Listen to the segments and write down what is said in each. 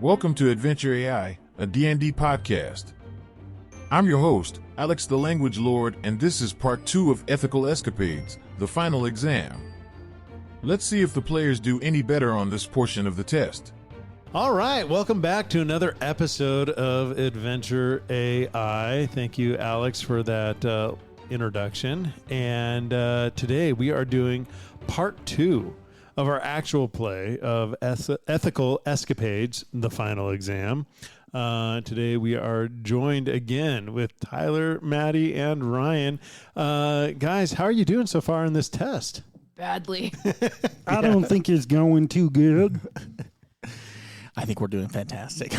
Welcome to Adventure AI, a D&D podcast. I'm your host, Alex the Language Lord, and this is part 2 of Ethical Escapades, the final exam. Let's see if the players do any better on this portion of the test. All right, welcome back to another episode of Adventure AI. Thank you, Alex, for that introduction. And today we are doing part 2 of our actual play of Ethical Escapades, the final exam. Today we are joined again with Tyler, Maddie, and Ryan. Guys, how are you doing so far in this test? Badly. I don't think it's going too good. I think we're doing fantastic.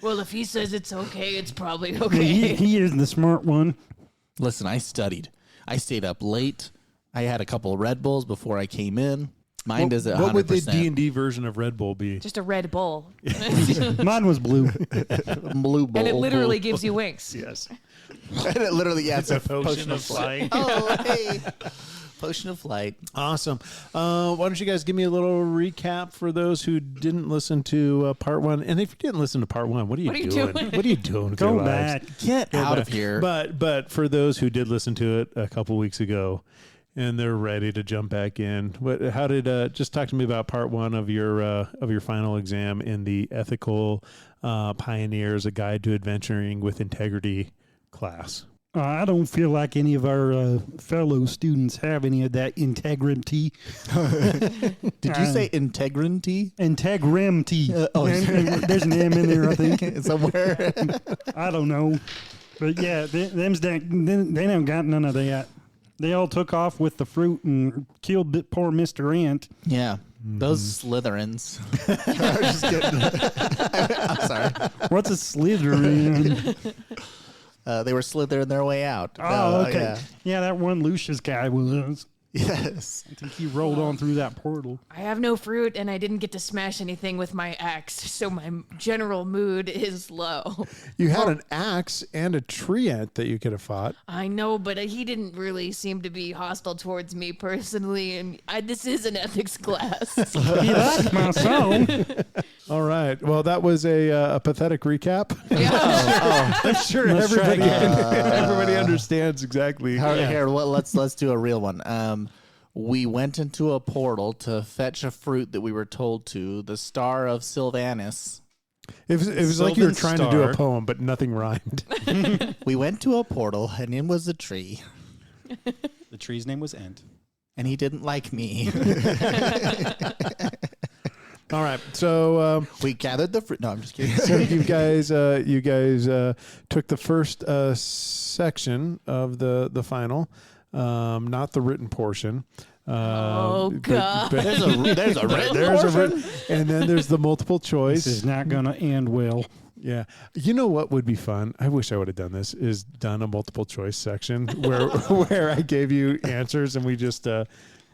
Well, if he says it's okay, it's probably okay. He is the smart one. Listen, I studied. I stayed up late. I had a couple of Red Bulls before I came in. Mine is at 100%. What would the D&D version of Red Bull be? Just a Red Bull. Mine was blue. Blue Bull. And it literally gives you winks. Yes. And it literally, yeah, it's a potion of flight. Oh, hey. Potion of flight. Awesome. Why don't you guys give me a little recap for those who didn't listen to part 1? And if you didn't listen to part 1, what are you doing? What are you doing with Go your lives? back. Get out of here. But for those who did listen to it a couple weeks ago and they're ready to jump back in, how did just talk to me about part 1 of your final exam in the Ethical Pioneers: A Guide to Adventuring with Integrity class. I don't feel like any of our fellow students have any of that integrity. Did you say integrity? Integrity. There's an M in there, I think. Somewhere. I don't know. But yeah, they don't got none of that. They all took off with the fruit and killed poor Mr. Ant. Yeah. Those Slytherins. I'm just kidding. I'm sorry. What's a Slytherin? They were slithering their way out. Oh, okay. Yeah, that one Lucius guy was. Yes. I think he rolled on through that portal. I have no fruit, and I didn't get to smash anything with my axe, so my general mood is low. You had an axe and a tree ant that you could have fought. I know, but he didn't really seem to be hostile towards me personally, and this is an ethics class. He liked my song. All right. Well, that was a pathetic recap. Yeah. I'm sure everybody understands exactly. Here, let's do a real one. We went into a portal to fetch a fruit that we were told to. The Star of Sylvanus. It was like you were trying to do a poem, but nothing rhymed. We went to a portal, and in was a tree. The tree's name was Ent. And he didn't like me. All right, so we gathered the fruit. No, I'm just kidding. So you guys took the first section of the final, not the written portion. Oh God! There's a written portion, and then there's the multiple choice. This is not going to end well. Yeah, you know what would be fun? I wish I would have done this. Is done a multiple choice section where I gave you answers and we just.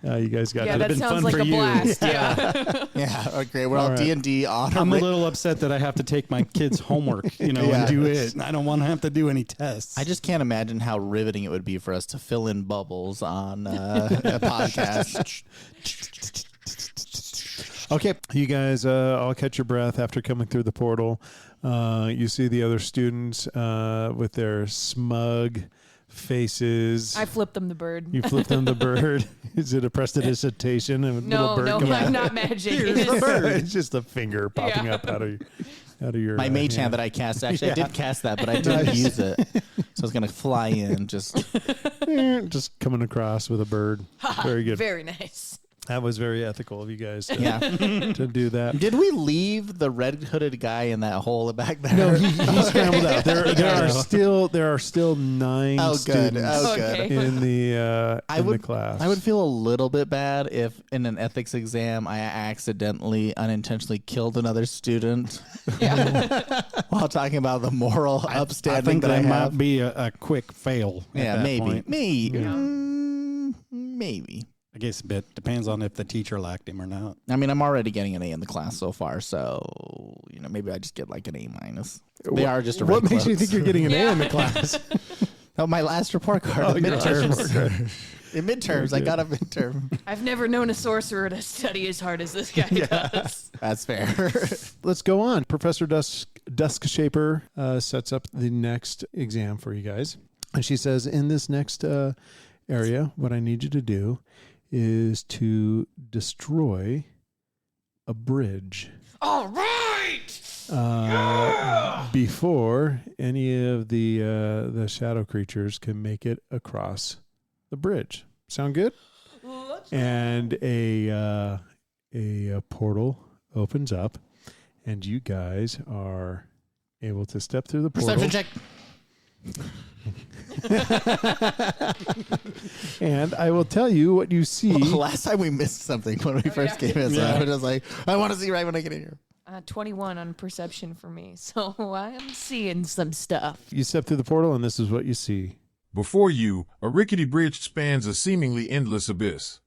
You guys got that been sounds fun like for a you. blast. Yeah, yeah. Okay, we're all D&D on. I'm a little upset that I have to take my kids' homework, and do it. I don't want to have to do any tests. I just can't imagine how riveting it would be for us to fill in bubbles on a podcast. Okay, you guys all catch your breath after coming through the portal. You see the other students with their smug faces. I flipped them the bird. You flipped them the bird. Is it a prestidigitation? No, I'm not magic. It's just a finger popping up out of your. My mage hand that I cast. Actually, I did cast that, but I didn't use it, so it's gonna fly in. Just coming across with a bird. Very good. Very nice. That was very ethical of you guys to do that. Did we leave the red hooded guy in that hole back there? No, he scrambled out. There are still 9 students in the class. I would feel a little bit bad if in an ethics exam I accidentally, unintentionally killed another student while talking about the moral upstanding. I think that might be a quick fail. Yeah, maybe. Yeah. Maybe. I guess a bit depends on if the teacher liked him or not. I mean, I'm already getting an A in the class so far, so maybe I just get like an A minus. They are just a What makes close. you think you're getting an A in the class? Oh, my last report card. Midterms. In midterms, I got a midterm. I've never known a sorcerer to study as hard as this guy does. That's fair. Let's go on. Professor Dusk Shaper sets up the next exam for you guys. And she says, in this next area, what I need you to do is to destroy a bridge. All right. Before any of the shadow creatures can make it across the bridge. Sound good? And a portal opens up, and you guys are able to step through the portal. Perception check. And I will tell you what you see. Last time we missed something when we first came in, so I was just like, I want to see right when I get in here. 21 on perception for me, so I'm seeing some stuff. You step through the portal, and this is what you see. Before you, a rickety bridge spans a seemingly endless abyss.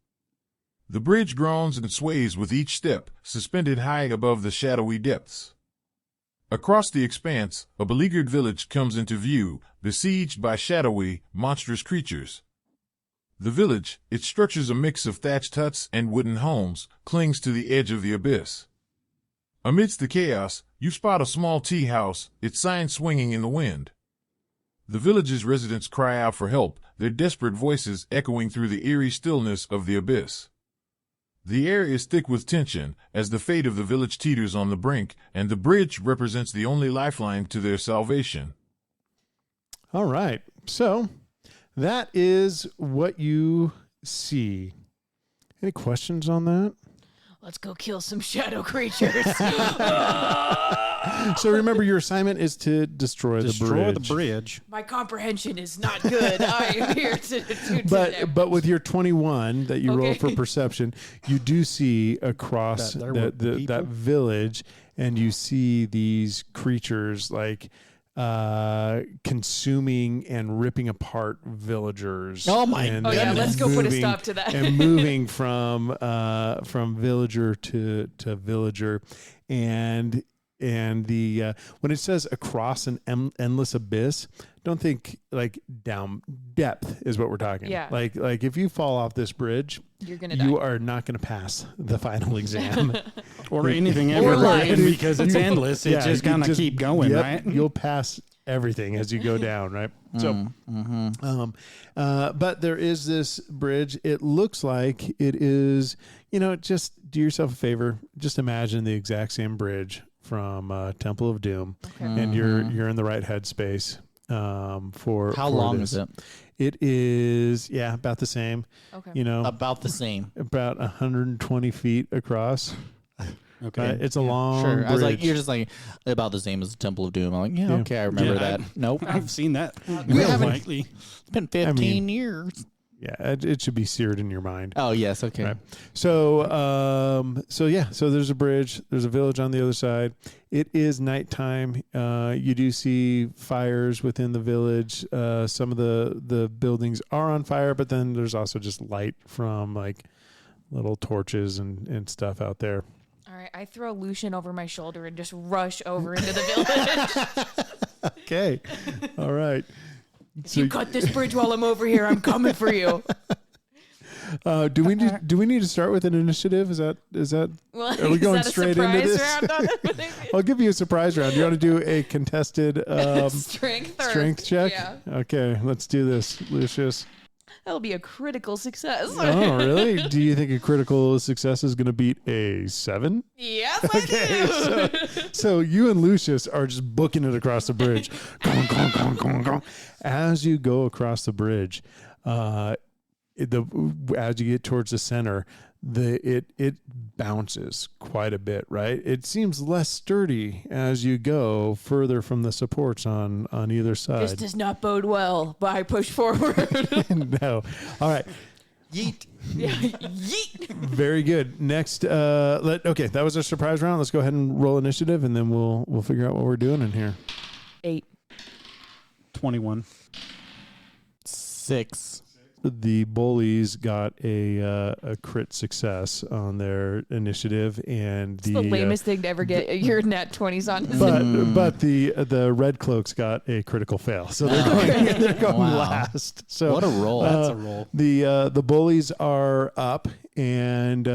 The bridge groans and sways with each step, suspended high above the shadowy depths. Across the expanse, a beleaguered village comes into view, besieged by shadowy, monstrous creatures. The village, its structures a mix of thatched huts and wooden homes, clings to the edge of the abyss. Amidst the chaos, you spot a small tea house, its sign swinging in the wind. The village's residents cry out for help, their desperate voices echoing through the eerie stillness of the abyss. The air is thick with tension, as the fate of the village teeters on the brink, and the bridge represents the only lifeline to their salvation. All right. So that is what you see. Any questions on that? Let's go kill some shadow creatures. So remember, your assignment is to destroy the bridge. My comprehension is not good. I am here to But with your 21 that you rolled for perception, you do see across that village, and you see these creatures like consuming and ripping apart villagers. Oh my and, goodness. yeah, let's go put a stop to that. And moving from villager to villager, and the when it says across an endless abyss, don't think like down depth is what we're talking. Yeah. Like if you fall off this bridge, you are not going to pass the final exam or anything Or ever, life. because it's endless. It's just going to keep going, right? You'll pass everything as you go down, right? So, but there is this bridge. It looks like it is, just do yourself a favor. Just imagine the exact same bridge from Temple of Doom, and you're in the right headspace. For how long is it? It is about the same. Okay. About the same. About 120 feet across. Okay. It's a long bridge. I was like, you're just like about the same as the Temple of Doom. I'm like, okay, I remember that. Nope. I've seen that. Likely. It's been 15 years. Yeah, it should be seared in your mind. Oh, yes. Okay. Right. So there's a bridge. There's a village on the other side. It is nighttime. You do see fires within the village. Some of the buildings are on fire, but then there's also just light from like little torches and stuff out there. All right, I throw Lucian over my shoulder and just rush over into the village. Okay. All right. If you cut this bridge while I'm over here, I'm coming for you. Do we need to start with an initiative? Is that Well, are we going is that straight a into this? surprise round on it? I'll give you a surprise round. Do you want to do a contested strength check? Yeah. Okay, let's do this, Lucius. That'll be a critical success. Oh, really? Do you think a critical success is going to beat a 7? Yes, I do. So you and Lucius are just booking it across the bridge. Gong. As you go across the bridge, as you get towards the center, it bounces quite a bit, right? It seems less sturdy as you go further from the supports on either side. This does not bode well, but I push forward. No. All right. Yeet. Yeah, yeet. Very good. Next, okay, that was our surprise round. Let's go ahead and roll initiative, and then we'll figure out what we're doing in here. 8. 21. 6. the bullies got a crit success on their initiative, and It's the lamest thing to ever get your nat 20s on. but the red cloaks got a critical fail, so they're going Wow. last. So What a roll. That's a roll. the bullies are up, and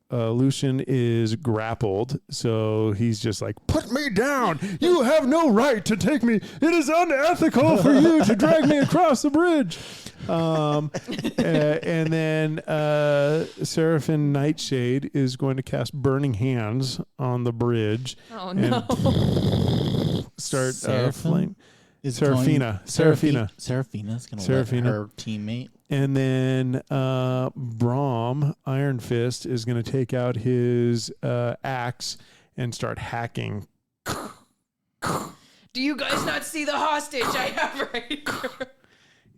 Lucian is grappled, so he's just like, "Put me down! You have no right to take me. It is unethical for you to drag me across the bridge." And then Seraphim Nightshade is going to cast Burning Hands on the bridge. Oh, and no. start Seraphim flame. is Seraphina. Seraphina's going to Seraphina. let her teammate. And then Brahm, Iron Fist, is going to take out his axe and start hacking. Do you guys not see the hostage I have right here?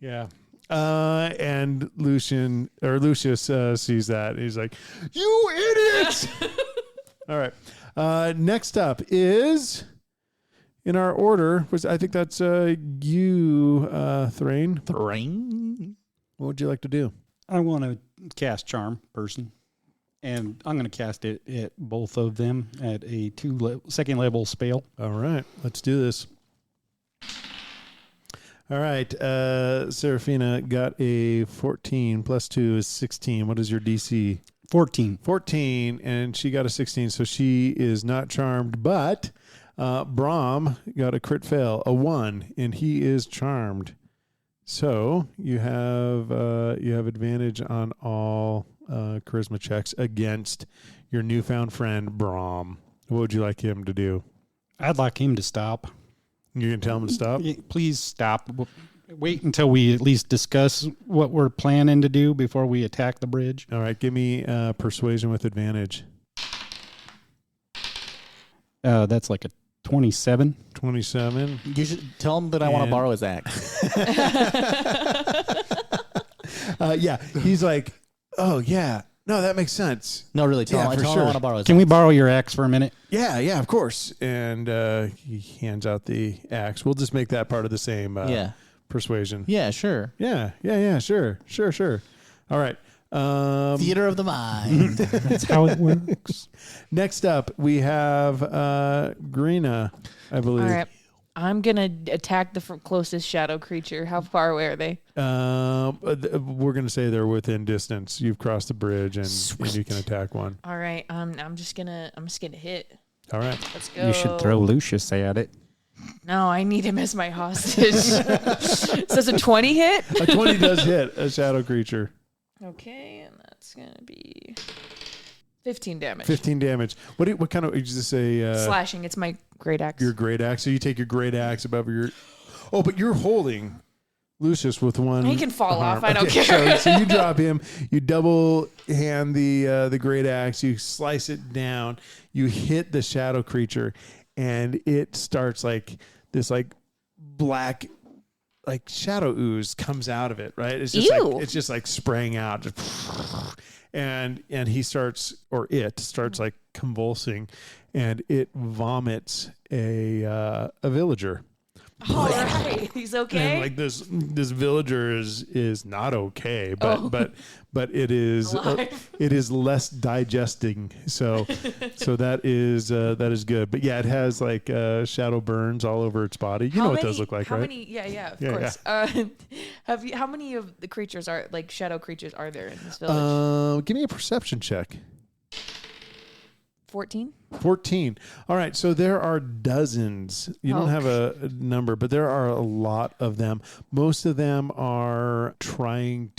Yeah. And Lucius sees that. He's like, "You idiots!" All right. Next up is, in our order, I think that's you, Thrain. Thrain. What would you like to do? I want to cast Charm person, and I'm going to cast it at both of them at a second level spell. All right. Let's do this. All right. Seraphina got a 14 plus 2 is 16. What is your DC? 14. 14, and she got a 16, so she is not charmed, but Brahm got a crit fail, a 1, and he is charmed. So you have advantage on all charisma checks against your newfound friend Brahm. What would you like him to do? I'd like him to stop. You can tell him to stop? Yeah, please stop. Wait until we at least discuss what we're planning to do before we attack the bridge. All right, give me persuasion with advantage. That's like a 27. 27. You should tell him that I want to borrow his axe. Yeah, he's like, "Oh, yeah. No, that makes sense. No, really, tell him I want to borrow his Can we axe. borrow your axe for a minute? Yeah, of course." And he hands out the axe. We'll just make that part of the same persuasion. Yeah, sure. Yeah, sure. All right. Theater of the mind. That's how it works. Next up, we have Greena, I believe. All right. I'm going to attack the closest shadow creature. How far away are they? We're going to say they're within distance. You've crossed the bridge, and you can attack one. All right. I'm just gonna hit. All right. Let's go. You should throw Lucius at it. No, I need him as my hostage. So it's a 20 hit? A 20 does hit a shadow creature. Okay, and that's going to be 15 damage. 15 damage. What kind of, you just say? Slashing. It's my great axe. Your great axe. So you take your great axe above your. Oh, but you're holding Lucius with one. He can fall arm. off. I don't Okay, care. So you drop him. You double hand the great axe. You slice it down. You hit the shadow creature, and it starts like this, like black, like shadow ooze comes out of it. Right? It's just Ew. like it's just like spraying out. And he starts, or it starts like convulsing, and it vomits a villager. All right. He's okay. And like this villager is not okay, but it is it is less digesting. So that is good. But yeah, it has like shadow burns all over its body. You know what those look like, right? Yeah, of course. How many of the creatures are like shadow creatures are there in this village? Give me a perception check. 14. 14. All right. So there are dozens. You don't have a number, but there are a lot of them. Most of them are grabbing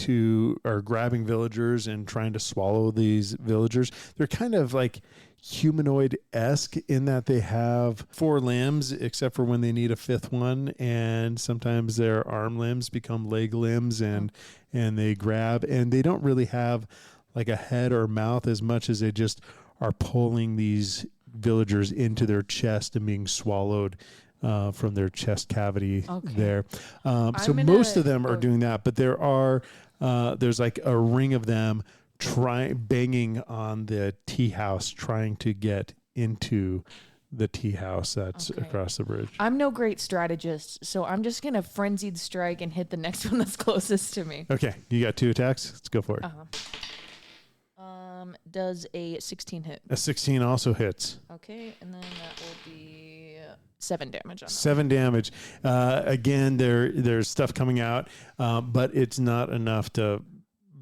villagers and trying to swallow these villagers. They're kind of like humanoid-esque in that they have 4 limbs, except for when they need a 5th one. And sometimes their arm limbs become leg limbs and they grab, and they don't really have like a head or mouth as much as they just are pulling these villagers into their chest and being swallowed from their chest cavity there. So most of them are doing that, but there's like a ring of them banging on the tea house, trying to get into the tea house that's Okay. across the bridge. I'm no great strategist, so I'm just gonna frenzied strike and hit the next one that's closest to me. Okay, you got 2 attacks. Let's go for it. Does a 16 hit? A 16 also hits. Okay, and then that will be 7 damage on that. 7 damage. Again, there's stuff coming out, but it's not enough to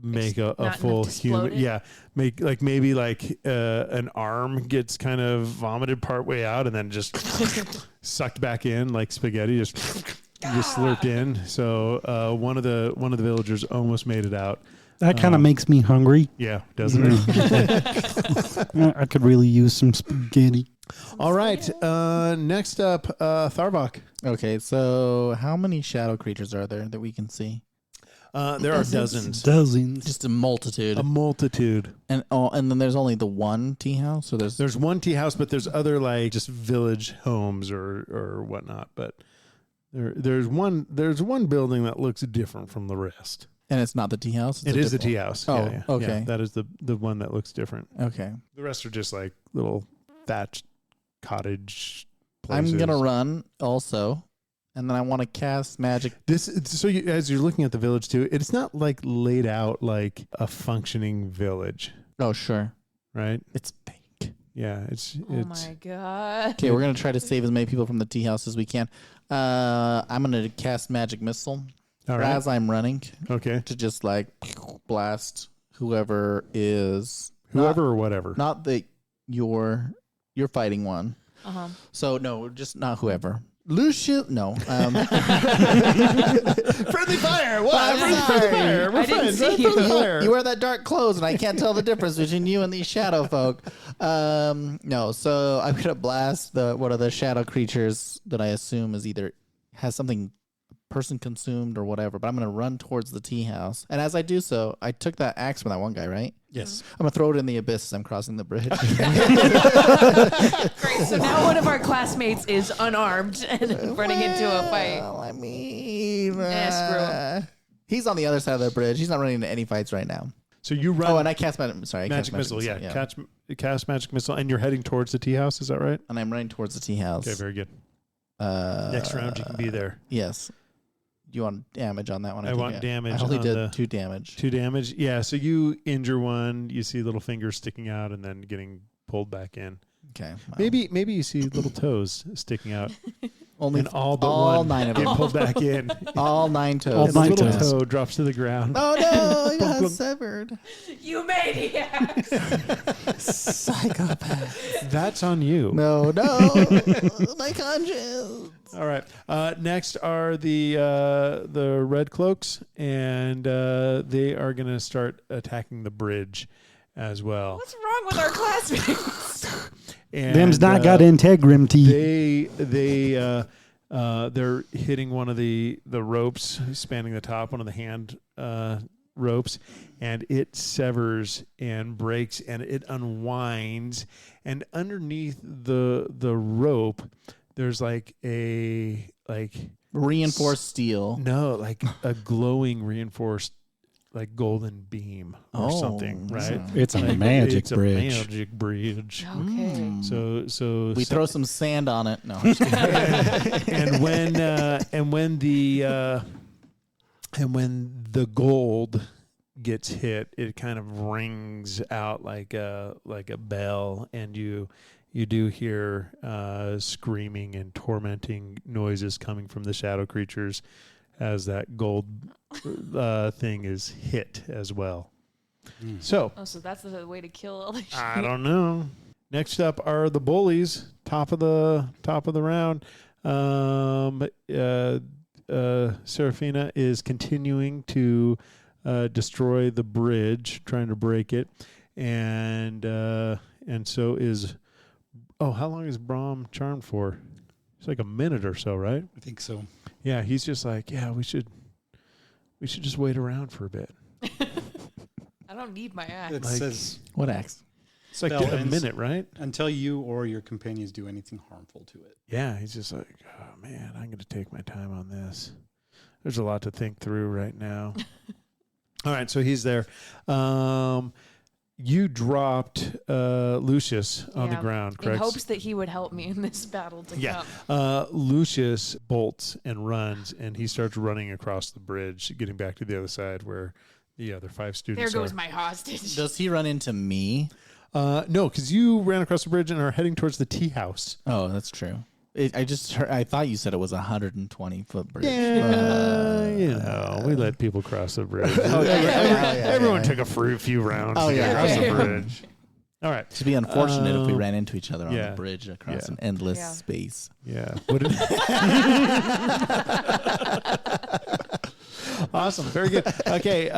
make a not full enough to explode human. it? Yeah, make like maybe like an arm gets kind of vomited part way out and then just sucked back in like spaghetti, just slurped in. So one of the villagers almost made it out. That kind of makes me hungry. Yeah, doesn't it? I could really use some spaghetti. All right. Next up, Tharvok. Okay, so how many shadow creatures are there that we can see? There are dozens. Dozens. Just a multitude. A multitude. And then there's only the one tea house? So There's one tea house, but there's other like just village homes or whatnot. But there's one building that looks different from the rest. And it's not the tea house? It is the tea house. Oh, yeah. okay. Yeah, that is the one that looks different. Okay. The rest are just like little thatched cottage places. I'm going to run also. And then I want to cast magic. As you're looking at the village too, it's not like laid out like a functioning village, Oh, sure. right? It's pink. Yeah, it's Oh my god. Okay, we're going to try to save as many people from the tea house as we can. I'm going to cast magic missile all right. as I'm running Okay, to just like blast whoever is whoever or whatever. not the you're fighting one. Uh-huh. So no, just not whoever. Lucius, no. Friendly fire. What? I'm Friendly sorry. fire. We're I didn't friends. see Right? you. Friendly fire. You wear that dark clothes, and I can't tell the difference between you and these shadow folk. No, so I'm gonna blast one of the shadow creatures that I assume is either has something person consumed or whatever. But I'm gonna run towards the tea house, and as I do so, I took that axe from that one guy, right? Yes. I'm gonna throw it in the abyss as I'm crossing the bridge. Great. So now one of our classmates is unarmed and running into a fight. Well, I mean, screw him. He's on the other side of the bridge. He's not running into any fights right now. So you run. Oh, and I cast magic. Sorry, I magic cast missile. Yeah. Cast magic missile, and you're heading towards the tea house. Is that right? And I'm running towards the tea house. Okay, very good. Uh, Next round, you can be there. Yes. Do you want damage on that one? I want damage I only on did the- 2 damage. 2 damage. Yeah. So you injure one. You see little fingers sticking out, and then getting pulled back in. Okay. Well, Maybe you see little toes sticking out, only and all but all one 9 of get them. pulled back in. All 9 toes. All And the 9 little toes. toe drops to the ground. Oh no! You got Plunk. severed. You maniacs! Psychopath. That's on you. No. My conscience. All right. Next are the red cloaks, and they are going to start attacking the bridge as well. What's wrong with our classmates? And, Them's not got integrity. They're hitting one of the ropes spanning the top, one of the hand ropes, and it severs and breaks and it unwinds, and underneath the rope there's like a Reinforced steel. a glowing reinforced like golden beam or something, right? It's a Like, magic it's bridge. A magic bridge. Okay. So We throw some sand on it. No. I'm just kidding. and when the gold gets hit, it kind of rings out like a bell, and you do hear screaming and tormenting noises coming from the shadow creatures as that gold thing is hit as well. So Oh, so that's the way to kill all the shit. I don't know. Next up are the bullies. Top of the round. Serafina is continuing to destroy the bridge, trying to break it, and so is. Oh, how long is Brahm charmed for? It's like a minute or so, right? I think so. Yeah, he's just like, yeah, we should just wait around for a bit. I don't need my axe. It Like- says What axe? It's like Spell a ends. minute, right? until you or your companions do anything harmful to it. Yeah, he's just like, oh man, I'm going to take my time on this. There's a lot to think through right now. All right, so he's there. you dropped Lucius on the Yeah, ground, in correct? hopes that he would help me in this battle to Yeah. come. Lucius bolts and runs, and he starts running across the bridge, getting back to the other side where the other 5 students There goes are. my hostage. Does he run into me? No, because you ran across the bridge and are heading towards the tea house. Oh, that's true. I just heard, I thought you said it was 120-foot bridge. Yeah, we let people cross the bridge. Everyone took a few rounds Oh, to get yeah. across Okay. the bridge. All right. It'd be unfortunate if we ran into each other on yeah. the bridge across Yeah. an endless Yeah. space. Yeah. Awesome. Very good. Okay.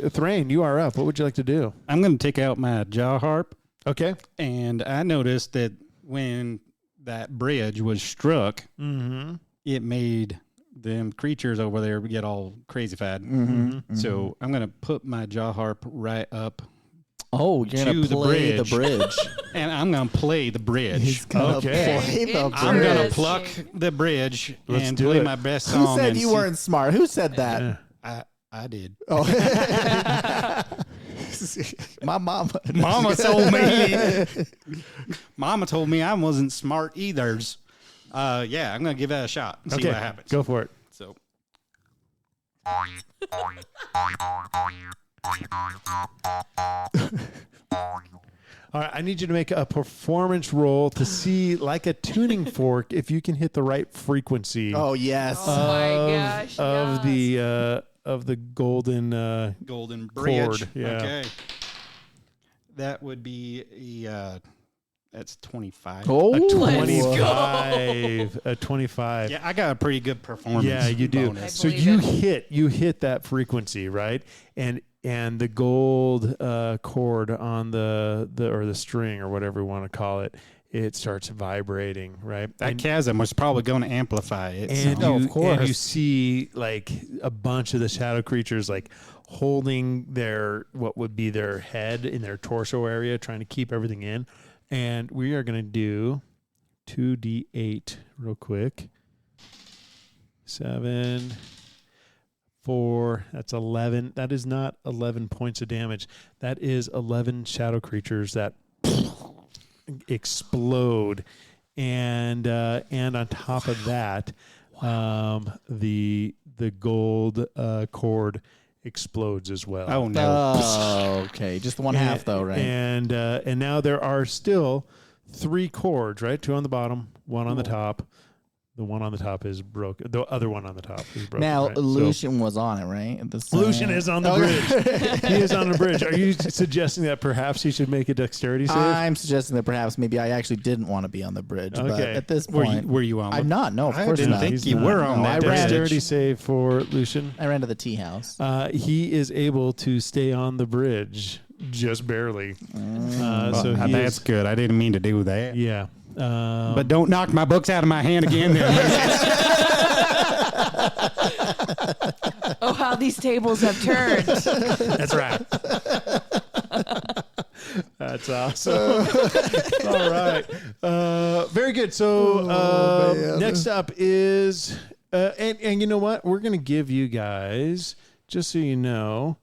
Thrain, you are up. What would you like to do? I'm going to take out my jaw harp, Okay. and I noticed that when that bridge was struck, Mm-hmm. it made them creatures over there get all crazy-fied. Mm-hmm. So I'm going to put my jaw harp right up, Oh, you're To going to the play the bridge. bridge. and I'm going to play the bridge. He's going to Okay. play the I'm I'm bridge. going to Interesting. pluck the bridge Let's and do play it. my best Who song. said and you see- weren't smart? Who said that? I did. Oh. My mom. Mama told me. Mama told me I wasn't smart either. Yeah, I'm going to give that a shot and see Okay. what happens. Go for it. So All right. I need you to make a performance roll to see, like a tuning fork, if you can hit the right frequency. Oh, yes. Oh my gosh. Of yes. the golden Golden Bridge. Chord, yeah. Okay. That would be that's 25. Oh, a Let's go. 25. A 25. Yeah, I got a pretty good performance. Yeah, you do. bonus. So believe you hit that frequency, right? And the gold chord on the or the string or whatever you want to call it, it starts vibrating, right? That chasm was probably going to amplify it. And so. you, of course. and you see like a bunch of the shadow creatures like holding their what would be their head in their torso area, trying to keep everything in. And we are going to do 2d8 real quick. 7, 4. That's 11. That is not 11 points of damage. That is 11 shadow creatures that explode, and on top of that, the gold cord explodes as well. Oh no! Oh, okay. Just one half, though, right? And now there are still 3 cords, right? 2 on the bottom, 1 on the top. The one on the top is broken. The other one on the top is broken. Now, right? So- Lucian was on it, right? At the side. Lucian is on the bridge. He is on the bridge. Are you suggesting that perhaps he should make a dexterity save? I'm suggesting that perhaps maybe I actually didn't want to be on the bridge. But Okay. at this Were point, you on? I'm not. No, of I course didn't not. think He's you not. were on No, that I ran bridge. Dexterity save for Lucian. I ran to the tea house. He is able to stay on the bridge, just barely. So he That's is, good. I didn't mean to do that. yeah. But don't knock my books out of my hand again. Oh, how these tables have turned. That's right. That's awesome. All right. Very good. So next up is, and you know what? We're going to give you guys, just so you know,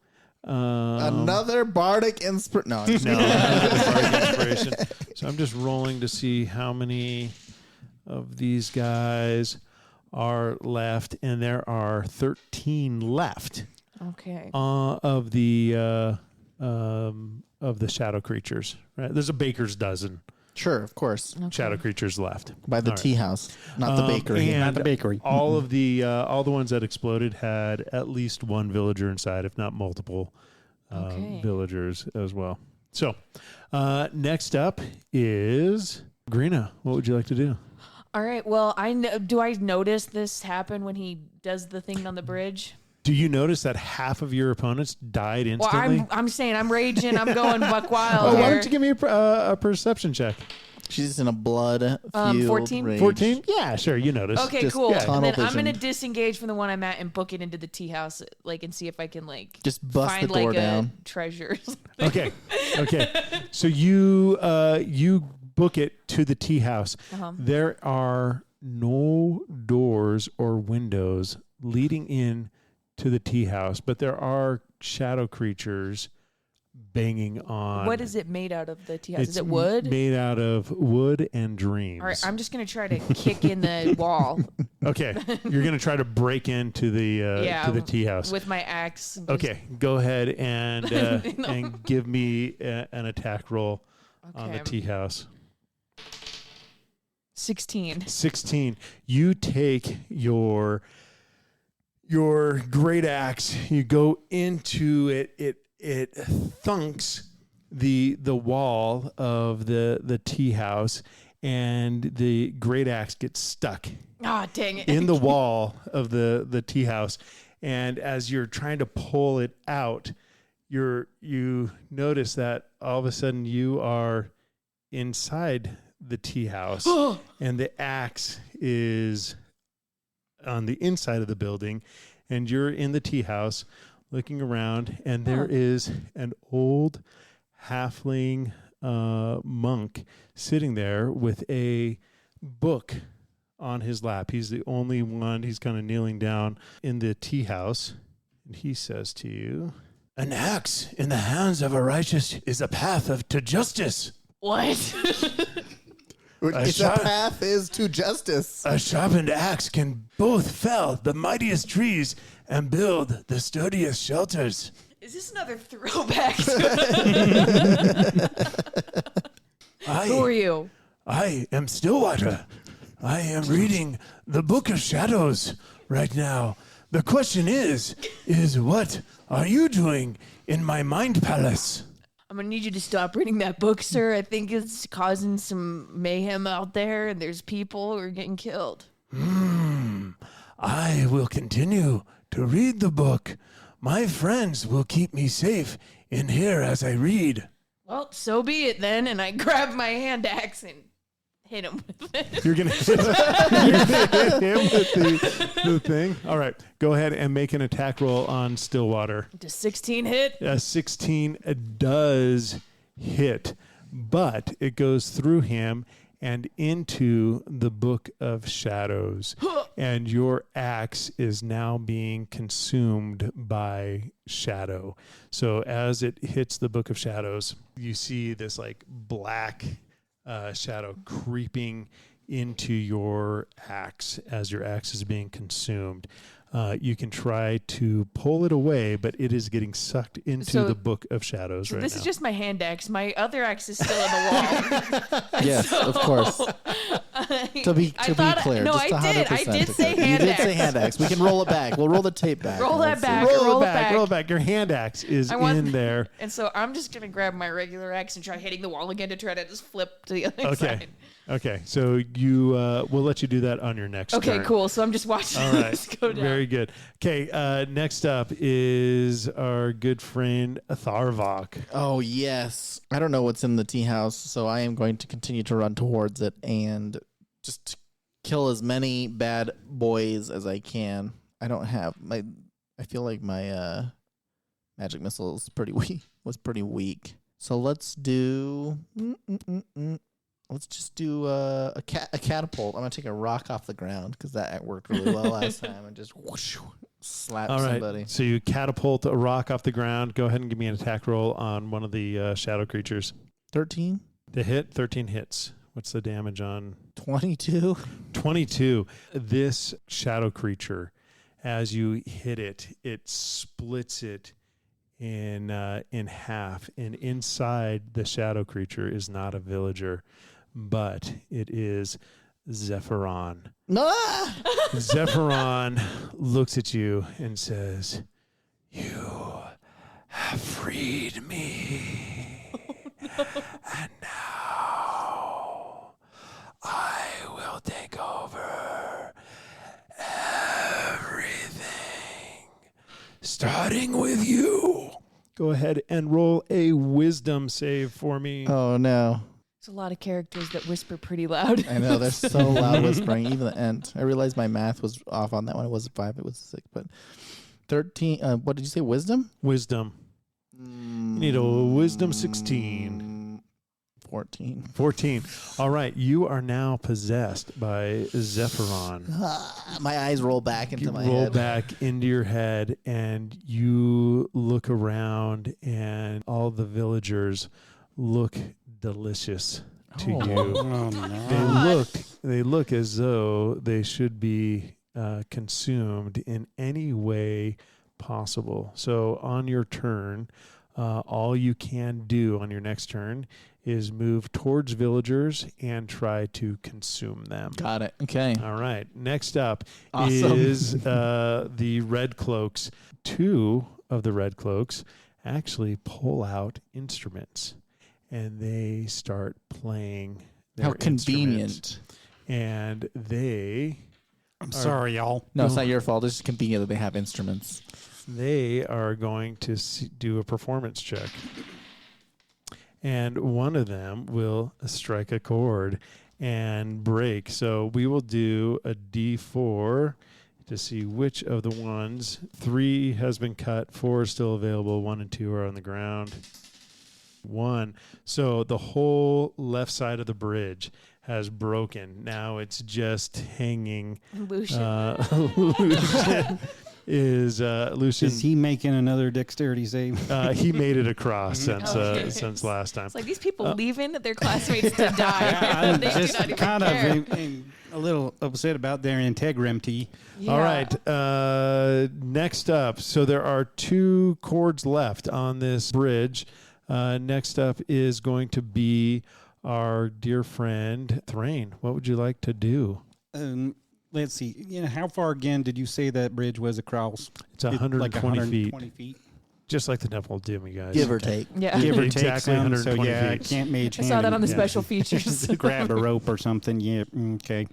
Another bardic inspiration. No, I'm no, another bardic inspiration. So I'm just rolling to see how many of these guys are left, and there are 13 left Okay. of the shadow creatures. Right, there's a baker's dozen sure, of course. shadow creatures left By the All right. tea house, not the bakery. and Not the bakery. all of the ones that exploded had at least one villager inside, if not multiple Okay. villagers as well. So next up is Grina. What would you like to do? All right. Well, do I notice this happen when he does the thing on the bridge? Do you notice that half of your opponents died Well, instantly? I'm saying I'm raging. I'm going buck wild. Oh, why here. don't you give me a perception check? She's in a blood fueled 14? rage. 14? Yeah, sure. You notice. Okay, Just cool. tunnel And then I'm vision. gonna disengage from the one I'm at and book it into the tea house, like, and see if I can Just bust find the door like down. a treasure. Okay. So you book it to the tea house. Uh-huh. There are no doors or windows leading in to the tea house, but there are shadow creatures banging on. What is it made out of, the tea house? It's Is it wood? Made out of wood and dreams. All right, I'm just going to try to kick in the wall. Okay, you're gonna try to break into the tea house with my axe. Okay, go ahead and and give me an attack roll on the tea house. 16. 16. You take your great axe. You go into it. It thunks the wall of the tea house, and the great axe gets stuck. Ah, dang it. In the wall of the tea house. And as you're trying to pull it out, you notice that all of a sudden you are inside the tea house and the axe is on the inside of the building, and you're in the tea house looking around, and there is an old halfling monk sitting there with a book on his lap. He's the only one. He's kind of kneeling down in the tea house. And he says to you, "An axe in the hands of a righteous is a path to justice." What? It's a path is to justice. A sharpened axe can both fell the mightiest trees and build the sturdiest shelters. Is this another throwback? Who are you? I am Stillwater. I am reading the Book of Shadows right now. The question is what are you doing in my mind palace? I'm going to need you to stop reading that book, sir. I think it's causing some mayhem out there, and there's people who are getting killed. I will continue to read the book. My friends will keep me safe in here as I read. Well, so be it then, and I grab my hand axe and hit him with it. You're going to hit him with the thing? All right. Go ahead and make an attack roll on Stillwater. Does 16 hit? 16 does hit, but it goes through him and into the Book of Shadows. And your axe is now being consumed by shadow. So as it hits the Book of Shadows, you see this like black shadow creeping into your axe as your axe is being consumed. You can try to pull it away, but it is getting sucked into the Book of Shadows right now. This is just my hand axe. My other axe is still in the wall. Yes, of course. To be clear, no, just I did. 100% I did to say clear. hand You did axe. say hand axe. We can roll it back. We'll roll the tape back. Roll that Let's see. back. Roll it back. Roll it back. Your hand axe is in there. And so I'm just going to grab my regular axe and try hitting the wall again to try to just flip to the other side. Okay. So you we'll let you do that on your next turn. Okay, cool. So I'm just watching All right. this go down. Very good. Okay, next up is our good friend Tharvok. Oh, yes. I don't know what's in the tea house, so I am going to continue to run towards it and just kill as many bad boys as I can. I don't have my... I feel like my magic missile is was pretty weak. So let's do... Let's just do a catapult. I'm going to take a rock off the ground because that worked really well last time and just whoosh, slap somebody. So you catapult a rock off the ground. Go ahead and give me an attack roll on one of the shadow creatures. 13? The hit, 13 hits. What's the damage on? 22? 22. This shadow creature, as you hit it, it splits it in half. And inside the shadow creature is not a villager, but it is Zephyron. Ah! Zephyron looks at you and says, "You have freed me. And now I will take over everything, starting with you." Go ahead and roll a wisdom save for me. Oh, no. There's a lot of characters that whisper pretty loud. I know, they're so loud whispering, even the end. I realized my math was off on that one. It wasn't 5, it was 6. But 13, what did you say, wisdom? Wisdom. You need a wisdom 16. 14. 14. All right. You are now possessed by Zephyron. My eyes roll back into You my roll head. back into your head and you look around and all the villagers look delicious to you. Oh, no. They look as though they should be consumed in any way possible. So on your turn, all you can do on your next turn is move towards villagers and try to consume them. Got it. Okay. All right. Next up Awesome. is the Red Cloaks. 2 of the Red Cloaks actually pull out instruments and they start playing their How convenient. instruments. And they I'm sorry, y'all. No, it's not your fault. It's just convenient that they have instruments. are going to do a performance check. And one of them will strike a chord and break. So we will do a D4 to see which of the ones. 3 has been cut, 4 is still available, 1 and 2 are on the ground. 1. So the whole left side of the bridge has broken. Now it's just hanging. Lucian. Lucian. Is he making another dexterity save? He made it across since Okay. since last time. It's like these people leaving their classmates to die. I'm They do just not even kind care. of a little upset about their integrity. Yeah. All right. Next up, so there are 2 chords left on this bridge. Next up is going to be our dear friend Thrain. What would you like to do? Let's see. How far again did you say that bridge was across? It's 120 like feet, 120 feet. just like the Temple of Doom, you guys. Give or take. Yeah. Give or Exactly take some. 120 So yeah, I feet. can't mage I hand saw that and- on the yeah. special features. Grab a rope or something. Yeah, okay.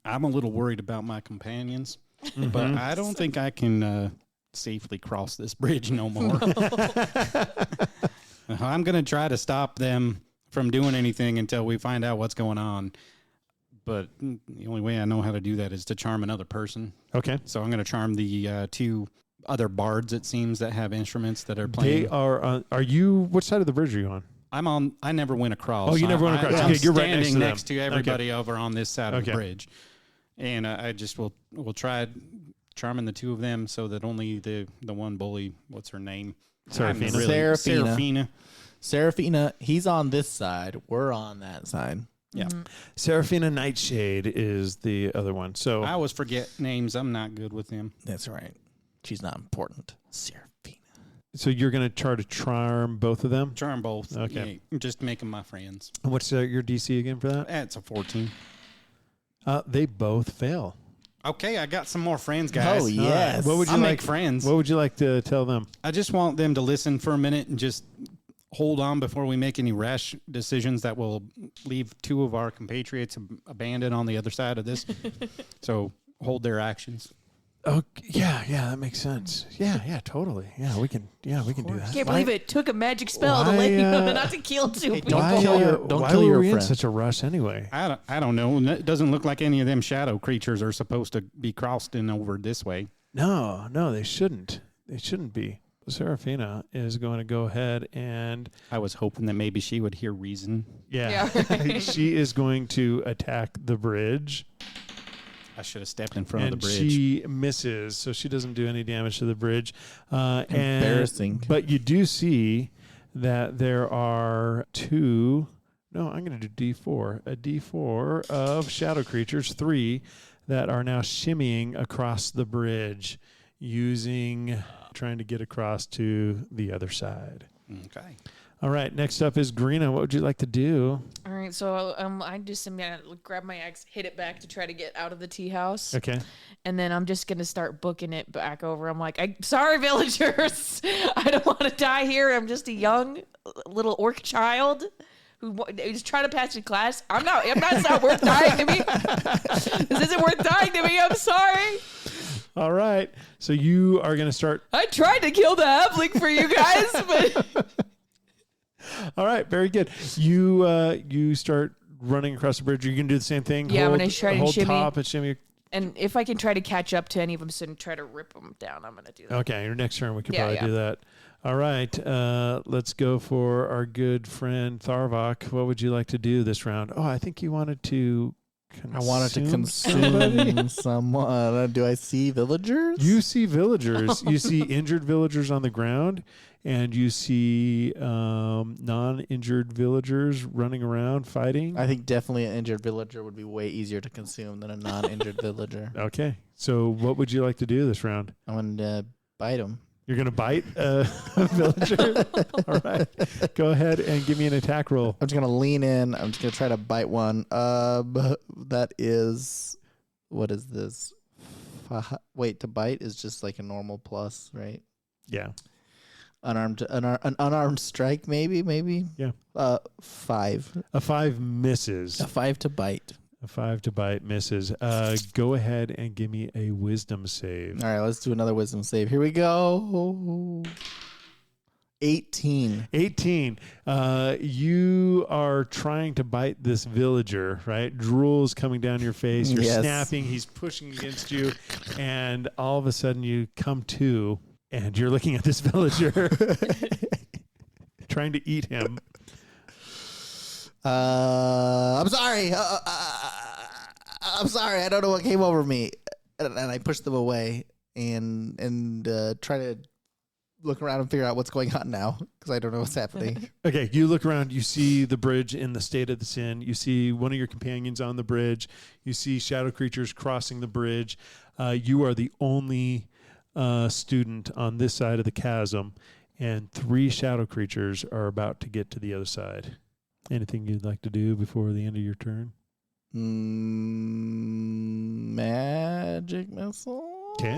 I'm a little worried about my companions, but I don't think I can safely cross this bridge no more. I'm going to try to stop them from doing anything until we find out what's going on. But the only way I know how to do that is to charm another person. Okay. So I'm going to charm the 2 other bards, it seems, that have instruments that are playing. They are on. Are you? What side of the bridge are you on? I'm on. I never went across. Oh, you never went across. I'm Okay, you're right standing next to them. to everybody over on this side of Okay. the bridge, and I just will try charming the 2 of them so that only the one bully, what's her name? Seraphina. Seraphina. Seraphina, he's on this side. We're on that side. Yeah. Seraphina Nightshade is the other one. So I always forget names. I'm not good with them. That's right. She's not important. Seraphina. So you're going to try to charm both of them? Charm both. Okay. Yeah, just make them my friends. And what's your DC again for that? That's a 14. They both fail. Okay, I got some more friends, guys. Oh, yes. What would you I'll like? make friends. What would you like to tell them? I just want them to listen for a minute and just hold on before we make any rash decisions that will leave 2 of our compatriots abandoned on the other side of this. So hold their actions. Oh, yeah, that makes sense. Yeah, totally. Yeah, we can do that. Can't believe it took a magic spell to let you know not to kill 2 people. don't kill your- don't why kill were your we in friend. such a rush anyway? I don't know. It doesn't look like any of them shadow creatures are supposed to be crossed in over this way. No, they shouldn't. They shouldn't be. Seraphina is going to go ahead and I was hoping that maybe she would hear reason. Yeah, right. she is going to attack the bridge. I should have stepped in front And of the bridge. she misses, so she doesn't do any damage to the bridge. Embarrassing. But you do see that there are 2. No, I'm going to do D4. A D4 of shadow creatures, 3 that are now shimmying across the bridge, trying to get across to the other side. Okay. All right, next up is Greena. What would you like to do? All right, so I just am gonna grab my axe, hit it back to try to get out of the tea house. Okay. And then I'm just gonna start booking it back over. I'm like, I'm sorry, villagers. I don't want to die here. I'm just a young little orc child who's trying to pass your class. It's not worth dying to me. This isn't worth dying to me. I'm sorry. All right. So you are going to start. I tried to kill the halfling for you guys, but All right. Very good. You start running across the bridge. Are you going to do the same thing? Yeah, I'm gonna try to hold shimmy. top and shimmy. and if I can try to catch up to any of them and try to rip them down, I'm gonna do that. Okay. Your next turn, we could Yeah, probably yeah. do that. All right. Let's go for our good friend Tharvok. What would you like to do this round? Oh, I think you wanted to I wanted to somebody? consume someone. Do I see villagers? You see villagers. You see injured villagers on the ground, and you see non-injured villagers running around fighting. I think definitely an injured villager would be way easier to consume than a non-injured villager. Okay. So what would you like to do this round? I'm going to bite him. You're going to bite a villager? All right. Go ahead and give me an attack roll. I'm just going to lean in. I'm just going to try to bite one. That is, what is this? Wait, to bite is just like a normal plus, right? Yeah. An unarmed strike, maybe. Yeah. 5. A 5 misses. A 5 to bite. A 5 to bite misses. Go ahead and give me a wisdom save. All right, let's do another wisdom save. Here we go. 18. 18. You are trying to bite this villager, right? Drool's coming down your face. You're Yes. snapping. He's pushing against you. And all of a sudden you come to, and you're looking at this villager trying to eat him. I'm sorry. I'm sorry. I don't know what came over me. And I pushed them away and try to look around and figure out what's going on now because I don't know what's happening. Okay, you look around. You see the bridge in the state of the inn. You see one of your companions on the bridge. You see shadow creatures crossing the bridge. You are the only student on this side of the chasm, and 3 shadow creatures are about to get to the other side. Anything you'd like to do before the end of your turn? Magic missile. Okay.